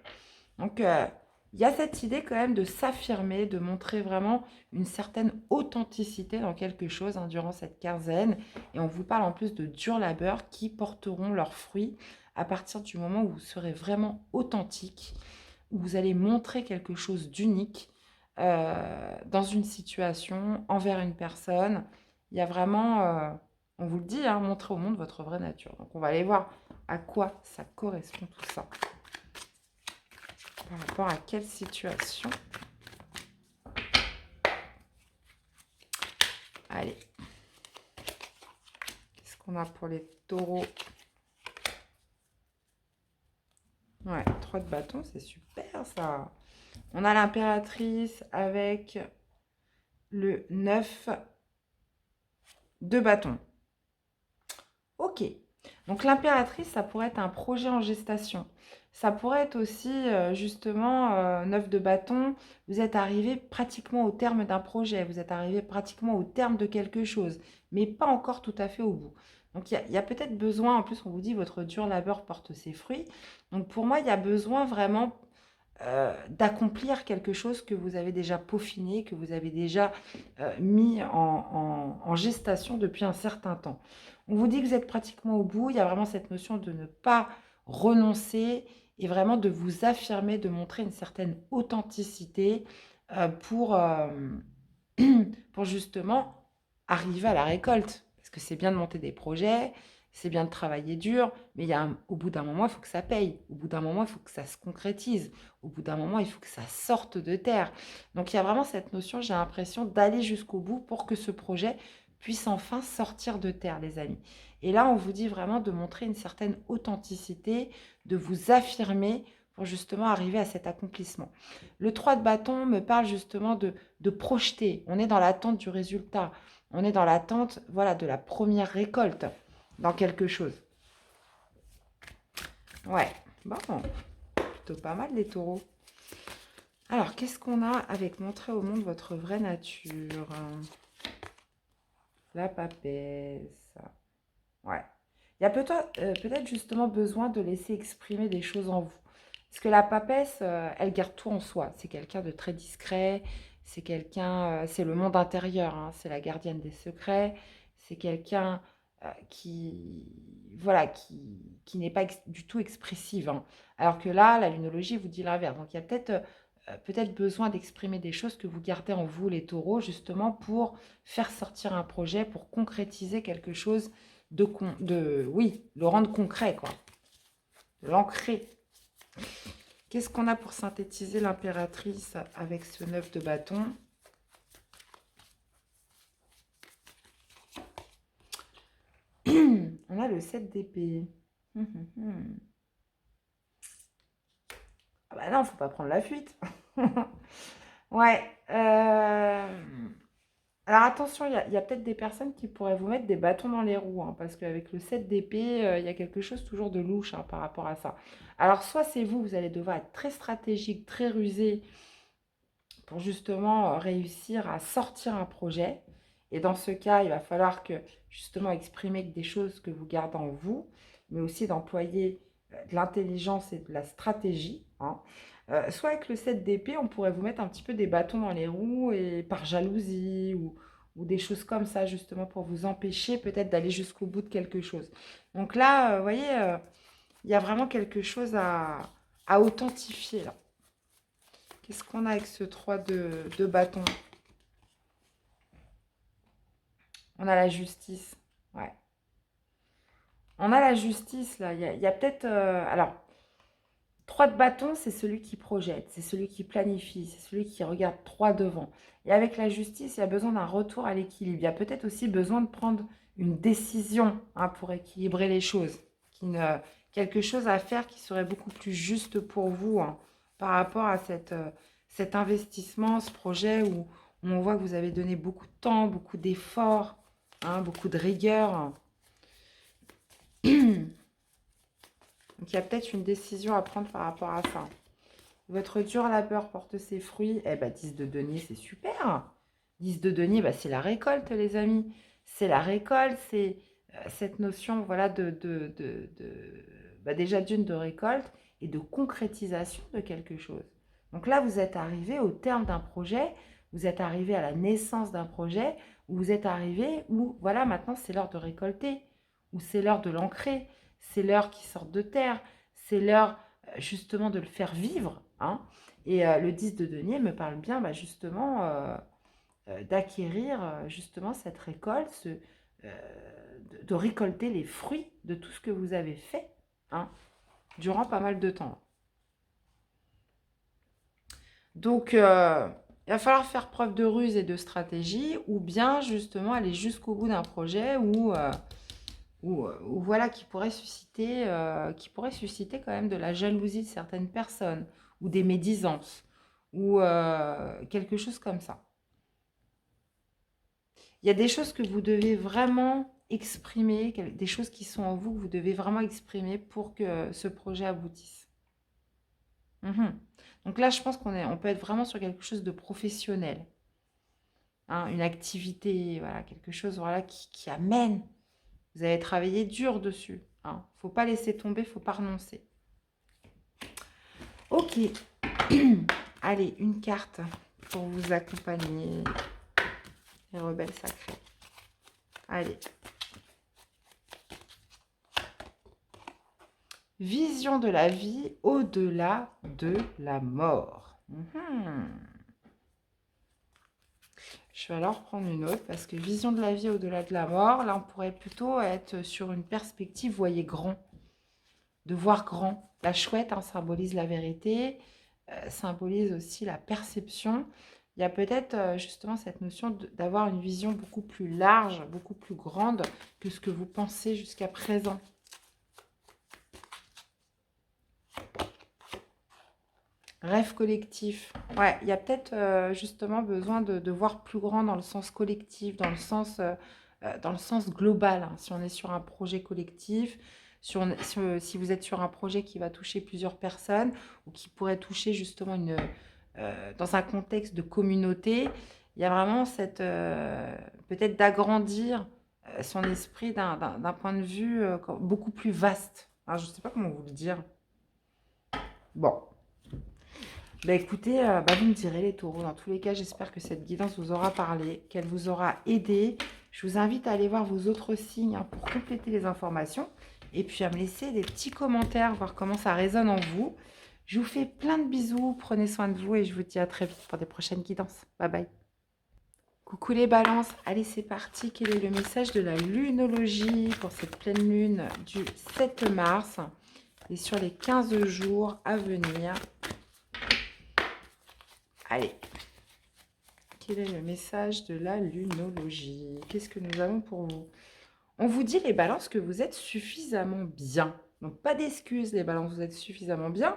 Donc, il y a cette idée quand même de s'affirmer, de montrer vraiment une certaine authenticité dans quelque chose durant cette quinzaine. Et on vous parle en plus de dur labeur qui porteront leurs fruits à partir du moment où vous serez vraiment authentique, où vous allez montrer quelque chose d'unique dans une situation, envers une personne. Il y a vraiment, on vous le dit, montrer au monde votre vraie nature. Donc, on va aller voir à quoi ça correspond tout ça. Par rapport à quelle situation? Allez. Qu'est-ce qu'on a pour les taureaux? Ouais, 3 de bâton, c'est super ça. On a l'impératrice avec le 9 de bâton. Ok. Donc l'impératrice, ça pourrait être un projet en gestation. Ça pourrait être aussi justement 9 de bâton. Vous êtes arrivé pratiquement au terme d'un projet. Vous êtes arrivé pratiquement au terme de quelque chose. Mais pas encore tout à fait au bout. Donc il y a peut-être besoin, en plus on vous dit votre dur labeur porte ses fruits. Donc pour moi, il y a besoin vraiment d'accomplir quelque chose que vous avez déjà peaufiné, que vous avez déjà mis en gestation depuis un certain temps. On vous dit que vous êtes pratiquement au bout, il y a vraiment cette notion de ne pas renoncer et vraiment de vous affirmer, de montrer une certaine authenticité pour justement arriver à la récolte. Parce que c'est bien de monter des projets, c'est bien de travailler dur, mais au bout d'un moment, il faut que ça paye. Au bout d'un moment, il faut que ça se concrétise. Au bout d'un moment, il faut que ça sorte de terre. Donc, il y a vraiment cette notion, j'ai l'impression, d'aller jusqu'au bout pour que ce projet puisse enfin sortir de terre, les amis. Et là, on vous dit vraiment de montrer une certaine authenticité, de vous affirmer pour justement arriver à cet accomplissement. Le 3 de bâton me parle justement de projeter. On est dans l'attente du résultat. On est dans l'attente, voilà, de la première récolte dans quelque chose. Ouais, bon, plutôt pas mal les taureaux. Alors, qu'est-ce qu'on a avec montrer au monde votre vraie nature? La papesse. Ouais. Il y a peut-être justement besoin de laisser exprimer des choses en vous. Parce que la papesse, elle garde tout en soi. C'est quelqu'un de très discret. C'est quelqu'un, c'est le monde intérieur. C'est la gardienne des secrets. C'est quelqu'un voilà, qui n'est pas du tout expressive. Alors que là, la lunologie vous dit l'inverse. Donc il y a peut-être besoin d'exprimer des choses que vous gardez en vous, les taureaux, justement pour faire sortir un projet, pour concrétiser quelque chose oui, le rendre concret, quoi. L'ancrer. Qu'est-ce qu'on a pour synthétiser l'impératrice avec ce 9 de bâton? On a le 7 d'épée. Hum, hum. Ah bah non, faut pas prendre la fuite. Ouais. Alors attention, il y a peut-être des personnes qui pourraient vous mettre des bâtons dans les roues, hein, parce qu'avec le 7 d'épée, il y a quelque chose toujours de louche, hein, par rapport à ça. Alors soit c'est vous, vous allez devoir être très stratégique, très rusé pour justement réussir à sortir un projet. Et dans ce cas, il va falloir que justement exprimer que des choses que vous gardez en vous, mais aussi d'employer de l'intelligence et de la stratégie, hein. Soit avec le 7 d'épée, on pourrait vous mettre un petit peu des bâtons dans les roues et par jalousie ou des choses comme ça, justement pour vous empêcher peut-être d'aller jusqu'au bout de quelque chose. Donc là, vous voyez, il y a vraiment quelque chose à authentifier là. Qu'est-ce qu'on a avec ce 3 de bâton? On a la justice. Ouais. On a la justice, là. Il y a peut-être... alors, 3 de bâton, c'est celui qui projette, c'est celui qui planifie, c'est celui qui regarde droit devant. Et avec la justice, il y a besoin d'un retour à l'équilibre. Il y a peut-être aussi besoin de prendre une décision, hein, pour équilibrer les choses. Quelque chose à faire qui serait beaucoup plus juste pour vous, hein, par rapport à cet investissement, ce projet où on voit que vous avez donné beaucoup de temps, beaucoup d'efforts, hein, beaucoup de rigueur. Donc, il y a peut-être une décision à prendre par rapport à ça. Votre dur labeur porte ses fruits. Eh ben, 10 de denier, c'est super. 10 de denier, bah, c'est la récolte, les amis. C'est la récolte, c'est cette notion, voilà, bah, déjà d'une de récolte et de concrétisation de quelque chose. Donc là, vous êtes arrivé au terme d'un projet, vous êtes arrivé à la naissance d'un projet, où vous êtes arrivé où, voilà, maintenant, c'est l'heure de récolter, où c'est l'heure de l'ancrer, c'est l'heure qui sort de terre, c'est l'heure justement de le faire vivre, hein. Et le 10 de denier me parle bien, bah, justement, d'acquérir justement cette récolte, de récolter les fruits de tout ce que vous avez fait, hein, durant pas mal de temps. Donc, il va falloir faire preuve de ruse et de stratégie, ou bien justement aller jusqu'au bout d'un projet où voilà, qui pourrait susciter quand même de la jalousie de certaines personnes, ou des médisances, ou quelque chose comme ça. Il y a des choses que vous devez vraiment exprimer, des choses qui sont en vous que vous devez vraiment exprimer pour que ce projet aboutisse. Mhm. Donc là, je pense on peut être vraiment sur quelque chose de professionnel, hein, une activité, voilà, quelque chose, voilà, qui amène. Vous avez travaillé dur dessus, hein. Faut pas laisser tomber, faut pas renoncer. Ok. Allez, une carte pour vous accompagner, les rebelles sacrés. Allez. Vision de la vie au-delà de la mort. Je vais alors prendre une autre parce que vision de la vie au-delà de la mort, là on pourrait plutôt être sur une perspective, voyez, grand, de voir grand. La chouette, hein, symbolise la vérité, symbolise aussi la perception. Il y a peut-être justement cette notion d'avoir une vision beaucoup plus large, beaucoup plus grande que ce que vous pensez jusqu'à présent. Rêve collectif. Ouais, il y a peut-être justement besoin de voir plus grand dans le sens collectif, dans le sens global, hein. Si on est sur un projet collectif, si vous êtes sur un projet qui va toucher plusieurs personnes ou qui pourrait toucher justement dans un contexte de communauté, il y a vraiment cette peut-être d'agrandir son esprit d'un point de vue beaucoup plus vaste. Alors, je ne sais pas comment vous le dire. Bon. Bah écoutez, vous me direz les taureaux. Dans tous les cas, j'espère que cette guidance vous aura parlé, qu'elle vous aura aidé. Je vous invite à aller voir vos autres signes, hein, pour compléter les informations. Et puis à me laisser des petits commentaires, voir comment ça résonne en vous. Je vous fais plein de bisous, prenez soin de vous et je vous dis à très vite pour des prochaines guidances. Bye bye. Coucou les balances, allez c'est parti. Quel est le message de la lunologie pour cette pleine lune du 7 mars et sur les 15 jours à venir? Allez, quel est le message de la lunologie? Qu'est-ce que nous avons pour vous? On vous dit, les balances, que vous êtes suffisamment bien Donc, pas d'excuses, les balances, vous êtes suffisamment bien.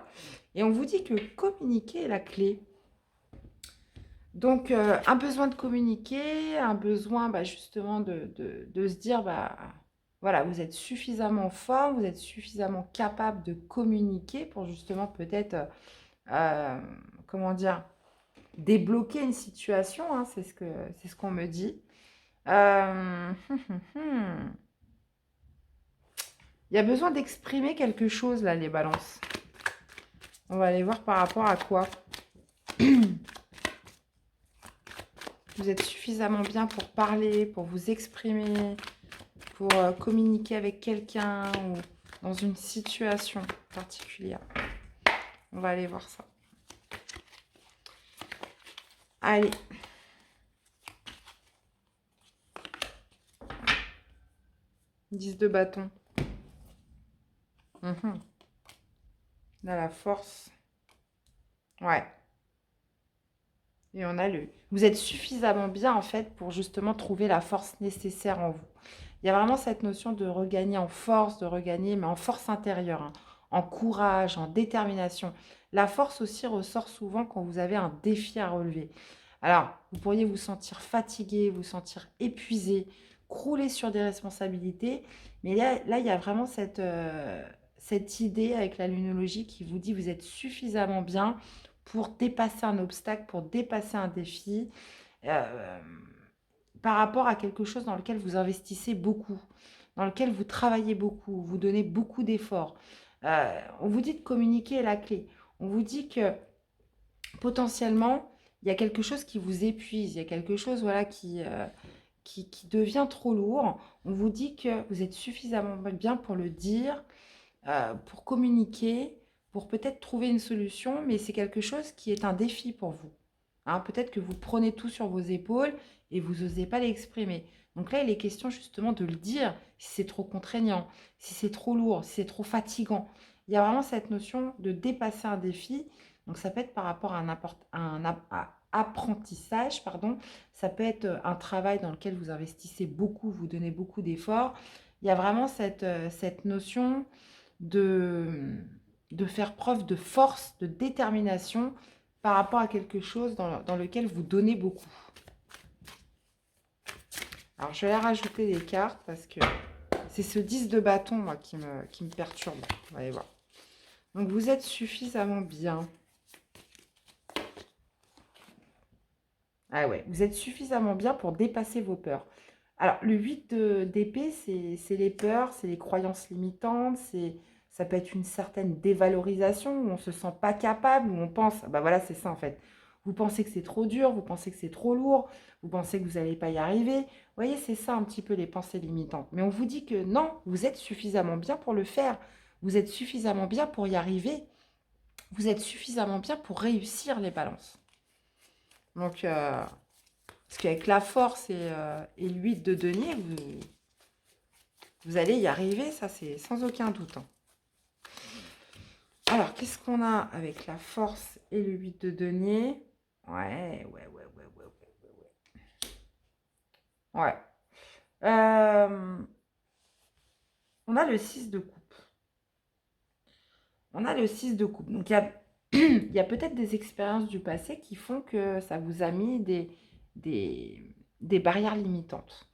Et on vous dit que communiquer est la clé. Donc, un besoin de communiquer, un besoin justement de se dire, voilà, vous êtes suffisamment fort, vous êtes suffisamment capable de communiquer pour justement peut-être, comment dire, débloquer une situation, hein, c'est ce qu'on me dit. Il y a besoin d'exprimer quelque chose, là, les balances. On va aller voir par rapport à quoi. Vous êtes suffisamment bien pour parler, pour vous exprimer, pour communiquer avec quelqu'un ou dans une situation particulière. On va aller voir ça. Allez. Dix de bâton. On a la force. Ouais. Et on a le... Vous êtes suffisamment bien, en fait, pour justement trouver la force nécessaire en vous. Il y a vraiment cette notion de regagner en force, de regagner, mais en force intérieure, hein, en courage, en détermination. La force aussi ressort souvent quand vous avez un défi à relever. Alors, vous pourriez vous sentir fatigué, vous sentir épuisé, crouler sur des responsabilités. Mais là il y a vraiment cette idée avec la lunologie qui vous dit que vous êtes suffisamment bien pour dépasser un obstacle, pour dépasser un défi. Par rapport à quelque chose dans lequel vous investissez beaucoup, dans lequel vous travaillez beaucoup, vous donnez beaucoup d'efforts. On vous dit de communiquer est la clé. On vous dit que potentiellement, il y a quelque chose qui vous épuise, il y a quelque chose voilà, qui devient trop lourd. On vous dit que vous êtes suffisamment bien pour le dire, pour communiquer, pour peut-être trouver une solution, mais c'est quelque chose qui est un défi pour vous. Hein, peut-être que vous prenez tout sur vos épaules et vous n'osez pas l'exprimer. Donc là, il est question justement de le dire si c'est trop contraignant, si c'est trop lourd, si c'est trop fatigant. Il y a vraiment cette notion de dépasser un défi. Donc ça peut être par rapport à un apprentissage, pardon. Ça peut être un travail dans lequel vous investissez beaucoup, vous donnez beaucoup d'efforts. Il y a vraiment cette notion de faire preuve de force, de détermination par rapport à quelque chose dans lequel vous donnez beaucoup. Alors, je vais rajouter des cartes parce que c'est ce 10 de bâton, moi, qui me perturbe. On va aller voir. Donc, vous êtes suffisamment bien. Ah ouais, vous êtes suffisamment bien pour dépasser vos peurs. Alors, le 8 d'épée, c'est les peurs, c'est les croyances limitantes, ça peut être une certaine dévalorisation où on ne se sent pas capable, où on pense, bah voilà, c'est ça en fait. Vous pensez que c'est trop dur, vous pensez que c'est trop lourd, vous pensez que vous n'allez pas y arriver. Vous voyez, c'est ça un petit peu les pensées limitantes. Mais on vous dit que non, vous êtes suffisamment bien pour le faire. Vous êtes suffisamment bien pour y arriver. Vous êtes suffisamment bien pour réussir les balances. Donc, parce qu'avec la force et l'huile de denier, vous allez y arriver, ça c'est sans aucun doute. Hein. Alors, qu'est-ce qu'on a avec la force et le 8 de denier? Ouais. On a le 6 de coupe. Donc, il y a peut-être des expériences du passé qui font que ça vous a mis des barrières limitantes.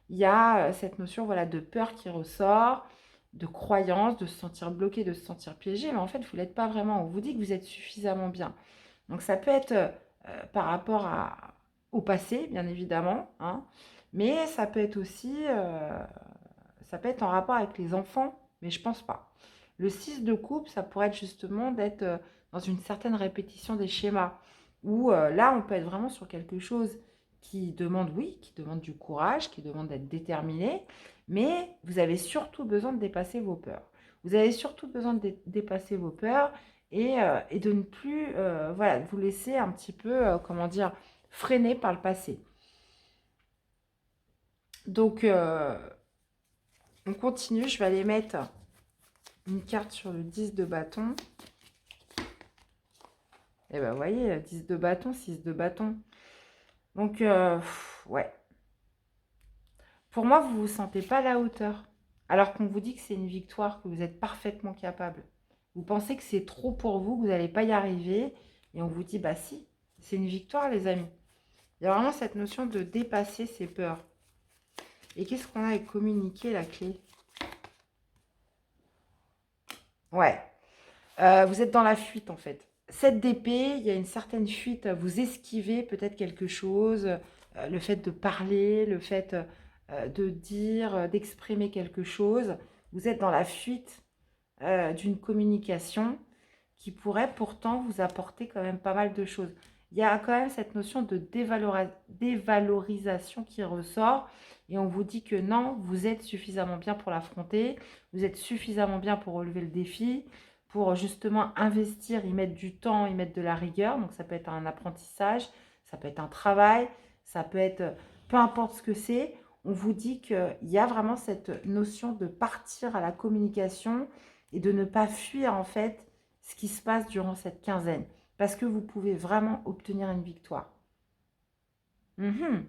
Il y a cette notion voilà, de peur qui ressort, de croyance, de se sentir bloqué, de se sentir piégé, mais en fait, vous ne l'êtes pas vraiment. On vous dit que vous êtes suffisamment bien. Donc, ça peut être par rapport au passé, bien évidemment, hein, mais ça peut être aussi, ça peut être en rapport avec les enfants, mais je pense pas. Le 6 de coupe, ça pourrait être justement d'être dans une certaine répétition des schémas, où là, on peut être vraiment sur quelque chose qui demande, oui, qui demande du courage, qui demande d'être déterminé, mais vous avez surtout besoin de dépasser vos peurs. Vous avez surtout besoin de dépasser vos peurs et de ne plus voilà, vous laisser un petit peu, comment dire, freiner par le passé. Donc, on continue. Je vais aller mettre une carte sur le 10 de bâton. Et ben, vous voyez, 10 de bâton, 6 de bâton. Donc, ouais. Pour moi, vous ne vous sentez pas à la hauteur. alors qu'on vous dit que c'est une victoire, que vous êtes parfaitement capable. Vous pensez que c'est trop pour vous, que vous n'allez pas y arriver, et on vous dit, bah si, c'est une victoire, les amis. Il y a vraiment cette notion de dépasser ses peurs. Et qu'est-ce qu'on a avec communiquer, la clé? Ouais, vous êtes dans la fuite, en fait. Cette d'épée, il y a une certaine fuite. Vous esquivez peut-être quelque chose, le fait de parler, le fait de dire, d'exprimer quelque chose. Vous êtes dans la fuite d'une communication qui pourrait pourtant vous apporter quand même pas mal de choses. Il y a quand même cette notion de dévalorisation qui ressort et on vous dit que non, vous êtes suffisamment bien pour l'affronter, vous êtes suffisamment bien pour relever le défi, pour justement investir, y mettre du temps, y mettre de la rigueur. Donc ça peut être un apprentissage, ça peut être un travail, ça peut être peu importe ce que c'est. On vous dit qu'il y a vraiment cette notion de partir à la communication et de ne pas fuir en fait ce qui se passe durant cette quinzaine. Parce que vous pouvez vraiment obtenir une victoire. Vous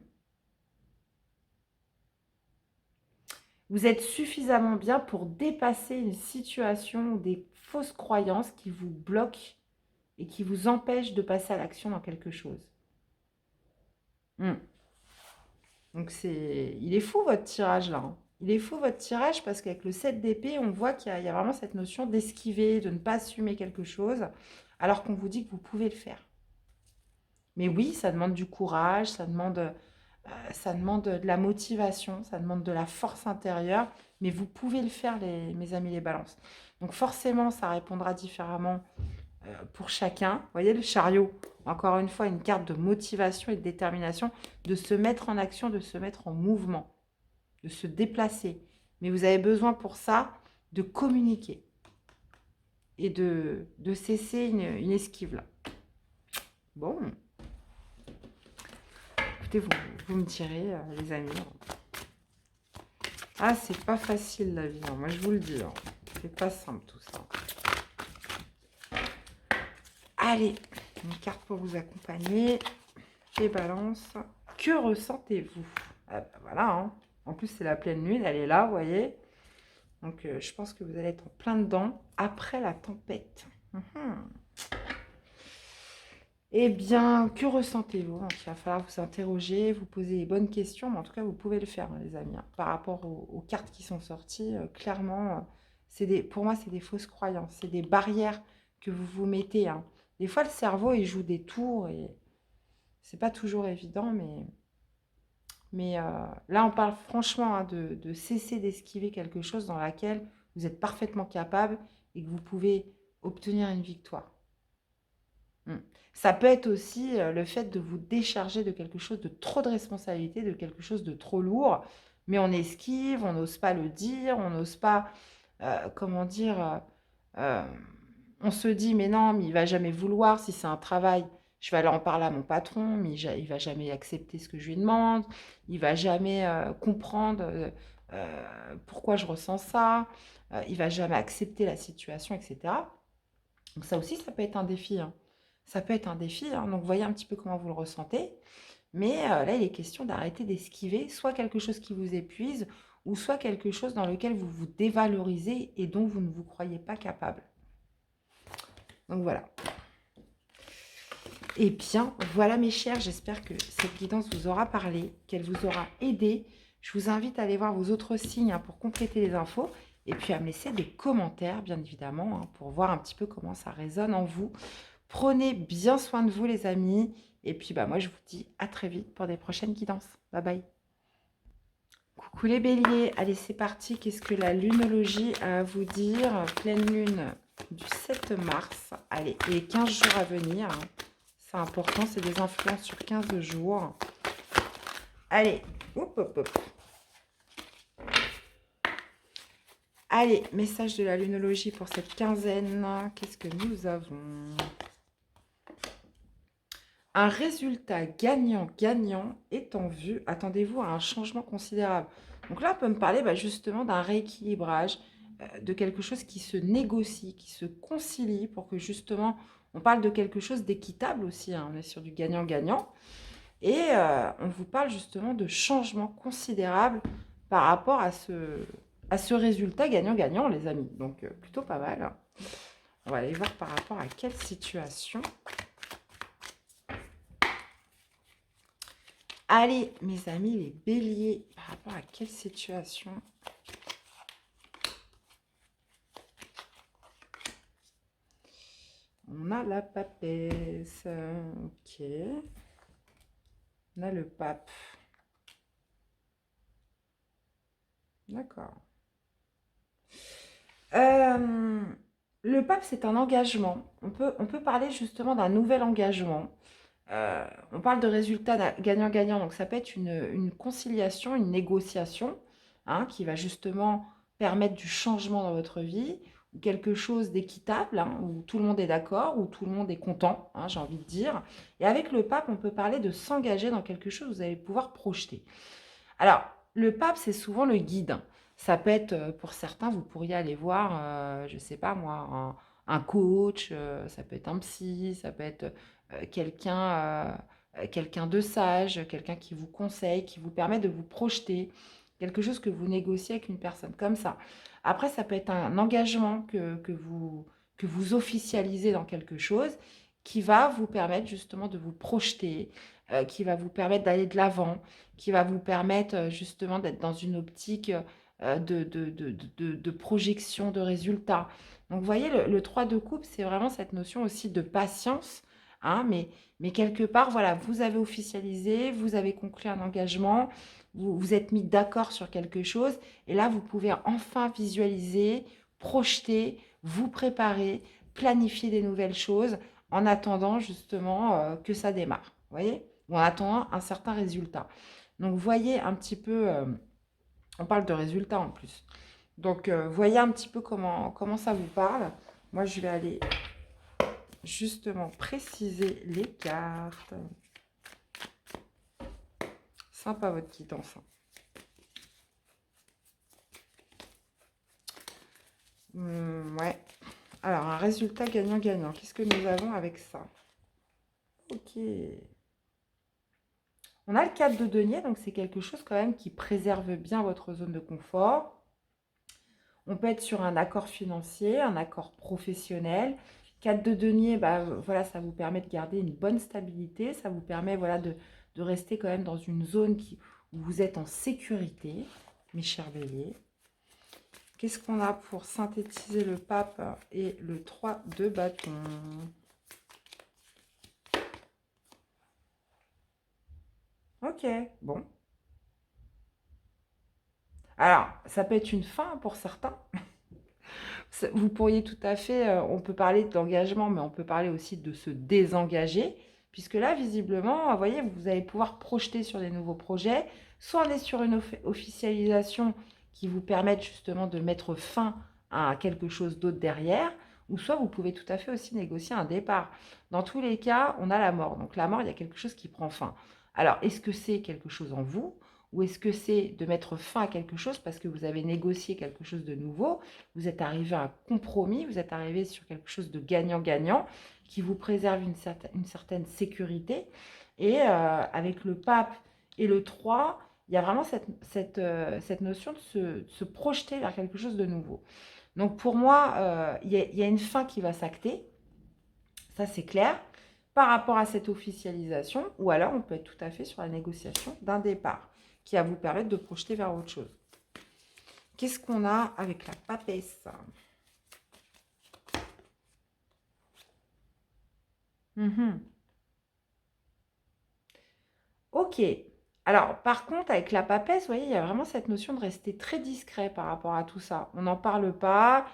êtes suffisamment bien pour dépasser une situation ou des fausses croyances qui vous bloquent et qui vous empêchent de passer à l'action dans quelque chose. Donc il est fou votre tirage là, hein. Il est fou votre tirage parce qu'avec le 7 d'épée, on voit qu'il y a vraiment cette notion d'esquiver, de ne pas assumer quelque chose, alors qu'on vous dit que vous pouvez le faire. Mais oui, ça demande du courage, ça demande de la motivation, ça demande de la force intérieure, mais vous pouvez le faire, mes amis les balances. Donc forcément, ça répondra différemment pour chacun. Vous voyez le chariot, encore une fois, une carte de motivation et de détermination, de se mettre en action, de se mettre en mouvement, de se déplacer. Mais vous avez besoin pour ça de communiquer et de cesser une esquive là. Bon, écoutez, vous me direz, les amis. Ah, c'est pas facile la vie, hein. Moi je vous le dis. Hein. C'est pas simple tout ça. Allez, une carte pour vous accompagner. Les balances. Que ressentez-vous? Ah, bah, voilà, hein. En plus, c'est la pleine lune, elle est là, vous voyez. Donc, je pense que vous allez être en plein dedans après la tempête. Eh bien, que ressentez-vous? Il va falloir vous interroger, vous poser les bonnes questions, mais en tout cas, vous pouvez le faire, hein, les amis. Hein. Par rapport aux cartes qui sont sorties, clairement, pour moi, c'est des fausses croyances, c'est des barrières que vous vous mettez. Hein. Des fois, le cerveau, il joue des tours et c'est pas toujours évident, mais là, on parle franchement hein, de cesser d'esquiver quelque chose dans laquelle vous êtes parfaitement capable et que vous pouvez obtenir une victoire. Ça peut être aussi le fait de vous décharger de quelque chose de trop de responsabilité, de quelque chose de trop lourd, mais on esquive, on n'ose pas le dire, on n'ose pas, comment dire, on se dit, mais non, mais il va jamais vouloir, si c'est un travail, je vais aller en parler à mon patron, mais il va jamais accepter ce que je lui demande, il va jamais comprendre pourquoi je ressens ça, il va jamais accepter la situation, etc. Donc ça aussi, ça peut être un défi, hein. Ça peut être un défi, hein. Donc voyez un petit peu comment vous le ressentez. Mais là, il est question d'arrêter d'esquiver soit quelque chose qui vous épuise, ou soit quelque chose dans lequel vous vous dévalorisez et dont vous ne vous croyez pas capable. Donc voilà. Eh bien, voilà mes chers, j'espère que cette guidance vous aura parlé, qu'elle vous aura aidé. Je vous invite à aller voir vos autres signes hein, pour compléter les infos et puis à me laisser des commentaires, bien évidemment, hein, pour voir un petit peu comment ça résonne en vous. Prenez bien soin de vous, les amis. Et puis, bah, moi, je vous dis à très vite pour des prochaines guidances. Bye bye. Coucou les béliers. Allez, c'est parti. Qu'est-ce que la lunologie a à vous dire? Pleine lune du 7 mars. Allez, et 15 jours à venir. Hein. C'est important, c'est des influences sur 15 jours. Allez, hop, hop, hop. Allez, message de la lunologie pour cette quinzaine. Qu'est-ce que nous avons? Un résultat gagnant-gagnant est en vue. Attendez-vous à un changement considérable. Donc là, on peut me parler justement d'un rééquilibrage, de quelque chose qui se négocie, qui se concilie pour que justement, on parle de quelque chose d'équitable aussi. Hein, on est sur du gagnant-gagnant. Et on vous parle justement de changement considérable par rapport à ce à ce résultat gagnant-gagnant, les amis. Donc, plutôt pas mal. On va aller voir par rapport à quelle situation. Allez, mes amis, les béliers, par rapport à quelle situation? On a la papesse. Ok. On a le pape. D'accord. Le pape, c'est un engagement. On peut parler justement d'un nouvel engagement. On parle de résultats gagnant-gagnant, donc ça peut être une conciliation, une négociation, hein, qui va justement permettre du changement dans votre vie, ou quelque chose d'équitable, hein, où tout le monde est d'accord, où tout le monde est content, hein, j'ai envie de dire. Et avec le pape, on peut parler de s'engager dans quelque chose que vous allez pouvoir projeter. Alors, le pape, c'est souvent le guide. Ça peut être, pour certains, vous pourriez aller voir, je ne sais pas moi, un coach, ça peut être un psy, ça peut être quelqu'un de sage, quelqu'un qui vous conseille, qui vous permet de vous projeter, quelque chose que vous négociez avec une personne comme ça. Après, ça peut être un engagement que vous officialisez dans quelque chose qui va vous permettre justement de vous projeter, qui va vous permettre d'aller de l'avant, qui va vous permettre justement d'être dans une optique de projection de résultats. Donc, vous voyez, le 3 de coupe, c'est vraiment cette notion aussi de patience, hein, mais quelque part, voilà, vous avez officialisé, vous avez conclu un engagement, vous vous êtes mis d'accord sur quelque chose, et là, vous pouvez enfin visualiser, projeter, vous préparer, planifier des nouvelles choses en attendant justement que ça démarre, vous voyez, ou en attendant un certain résultat. Donc, voyez un petit peu, on parle de résultats en plus. Donc, voyez un petit peu comment ça vous parle. Moi, je vais aller justement préciser les cartes. Sympa votre quittance. Ouais. Alors, un résultat gagnant-gagnant. Qu'est-ce que nous avons avec ça? Ok. On a le 4 de denier, donc c'est quelque chose quand même qui préserve bien votre zone de confort. On peut être sur un accord financier, un accord professionnel. 4 de denier, bah, voilà, ça vous permet de garder une bonne stabilité. Ça vous permet voilà, de rester quand même dans une zone où vous êtes en sécurité, mes chers béliers. Qu'est-ce qu'on a pour synthétiser le pape et le 3 de bâton? Ok, bon. Alors, ça peut être une fin pour certains. Vous pourriez tout à fait, on peut parler d'engagement, mais on peut parler aussi de se désengager, puisque là, visiblement, vous voyez, vous allez pouvoir projeter sur des nouveaux projets. Soit on est sur une officialisation qui vous permette justement de mettre fin à quelque chose d'autre derrière, ou soit vous pouvez tout à fait aussi négocier un départ. Dans tous les cas, on a la mort. Donc la mort, il y a quelque chose qui prend fin. Alors, est-ce que c'est quelque chose en vous? Ou est-ce que c'est de mettre fin à quelque chose parce que vous avez négocié quelque chose de nouveau, vous êtes arrivé à un compromis, vous êtes arrivé sur quelque chose de gagnant-gagnant qui vous préserve une certaine sécurité. Et avec le pape et le 3, il y a vraiment cette notion de se projeter vers quelque chose de nouveau. Donc pour moi, il y a une fin qui va s'acter, ça c'est clair, par rapport à cette officialisation, ou alors on peut être tout à fait sur la négociation d'un départ qui va vous permettre de projeter vers autre chose. Qu'est-ce qu'on a avec la papesse? Ok. Alors, par contre, avec la papesse, vous voyez, il y a vraiment cette notion de rester très discret par rapport à tout ça. On n'en parle pas.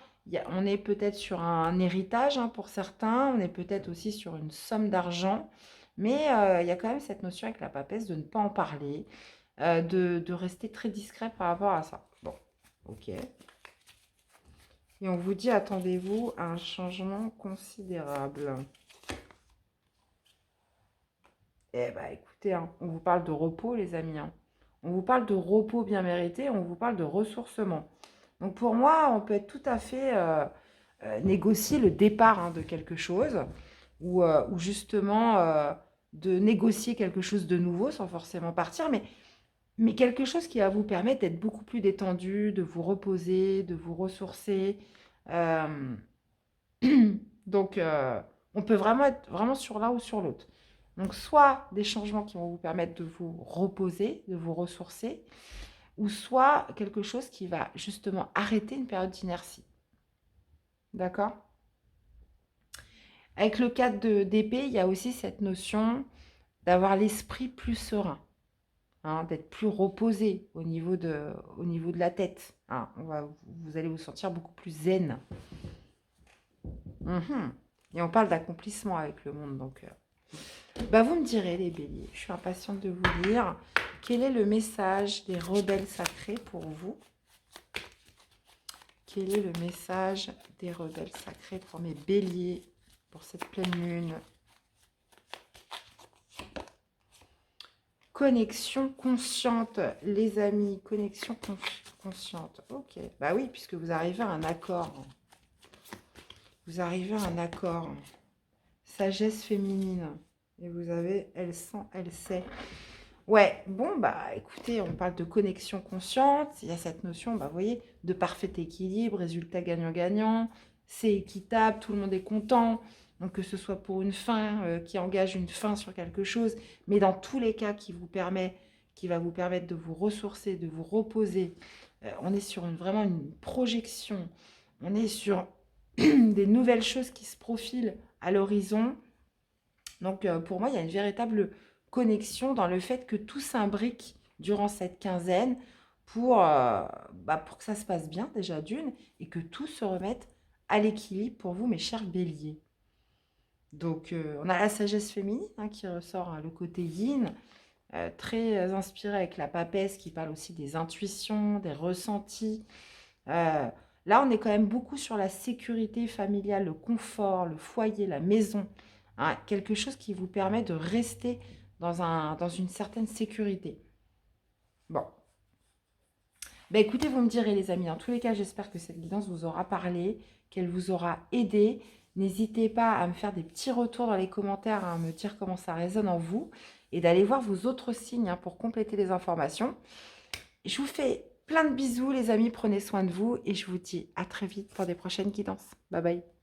On est peut-être sur un héritage hein, pour certains. On est peut-être aussi sur une somme d'argent. Mais il y a quand même cette notion avec la papesse de ne pas en parler, de rester très discret par rapport à ça. Bon, ok. Et on vous dit, attendez-vous à un changement considérable. Eh bien, écoutez, hein, on vous parle de repos, les amis. Hein. On vous parle de repos bien mérité, on vous parle de ressourcement. Donc, pour moi, on peut être tout à fait négocier le départ hein, de quelque chose ou justement de négocier quelque chose de nouveau sans forcément partir. Mais mais quelque chose qui va vous permettre d'être beaucoup plus détendu, de vous reposer, de vous ressourcer. Euh, Donc, on peut vraiment être vraiment sur l'un ou sur l'autre. Donc, soit des changements qui vont vous permettre de vous reposer, de vous ressourcer, ou soit quelque chose qui va justement arrêter une période d'inertie. D'accord? Avec le 4 d'épée, il y a aussi cette notion d'avoir l'esprit plus serein, hein, d'être plus reposé au niveau de la tête. Hein. Vous allez vous sentir beaucoup plus zen. Mhm. Et on parle d'accomplissement avec le monde, donc bah vous me direz les béliers, je suis impatiente de vous lire. Quel est le message des rebelles sacrés pour vous? Quel est le message des rebelles sacrés pour mes béliers pour cette pleine lune? Connexion consciente, les amis, connexion consciente. Ok, bah oui, puisque vous arrivez à un accord. Vous arrivez à un accord. Sagesse féminine. Et vous avez elle sent, elle sait. Ouais, bon, bah écoutez, on parle de connexion consciente. Il y a cette notion, bah vous voyez, de parfait équilibre, résultat gagnant-gagnant. C'est équitable, tout le monde est content. Donc que ce soit pour une fin, qui engage une fin sur quelque chose, mais dans tous les cas qui va vous permettre de vous ressourcer, de vous reposer. On est sur vraiment une projection. On est sur des nouvelles choses qui se profilent à l'horizon. Donc, pour moi, il y a une véritable connexion dans le fait que tout s'imbrique durant cette quinzaine pour que ça se passe bien, déjà d'une, et que tout se remette à l'équilibre pour vous, mes chers béliers. Donc, on a la sagesse féminine hein, qui ressort, hein, le côté yin, très inspiré avec la papesse qui parle aussi des intuitions, des ressentis. Euh, Là, on est quand même beaucoup sur la sécurité familiale, le confort, le foyer, la maison. Hein, quelque chose qui vous permet de rester dans une certaine sécurité. Bon. Ben écoutez, vous me direz les amis. En tous les cas, j'espère que cette guidance vous aura parlé, qu'elle vous aura aidé. N'hésitez pas à me faire des petits retours dans les commentaires, hein, à me dire comment ça résonne en vous et d'aller voir vos autres signes hein, pour compléter les informations. Je vous fais plein de bisous les amis, prenez soin de vous et je vous dis à très vite pour des prochaines guidances. Bye bye.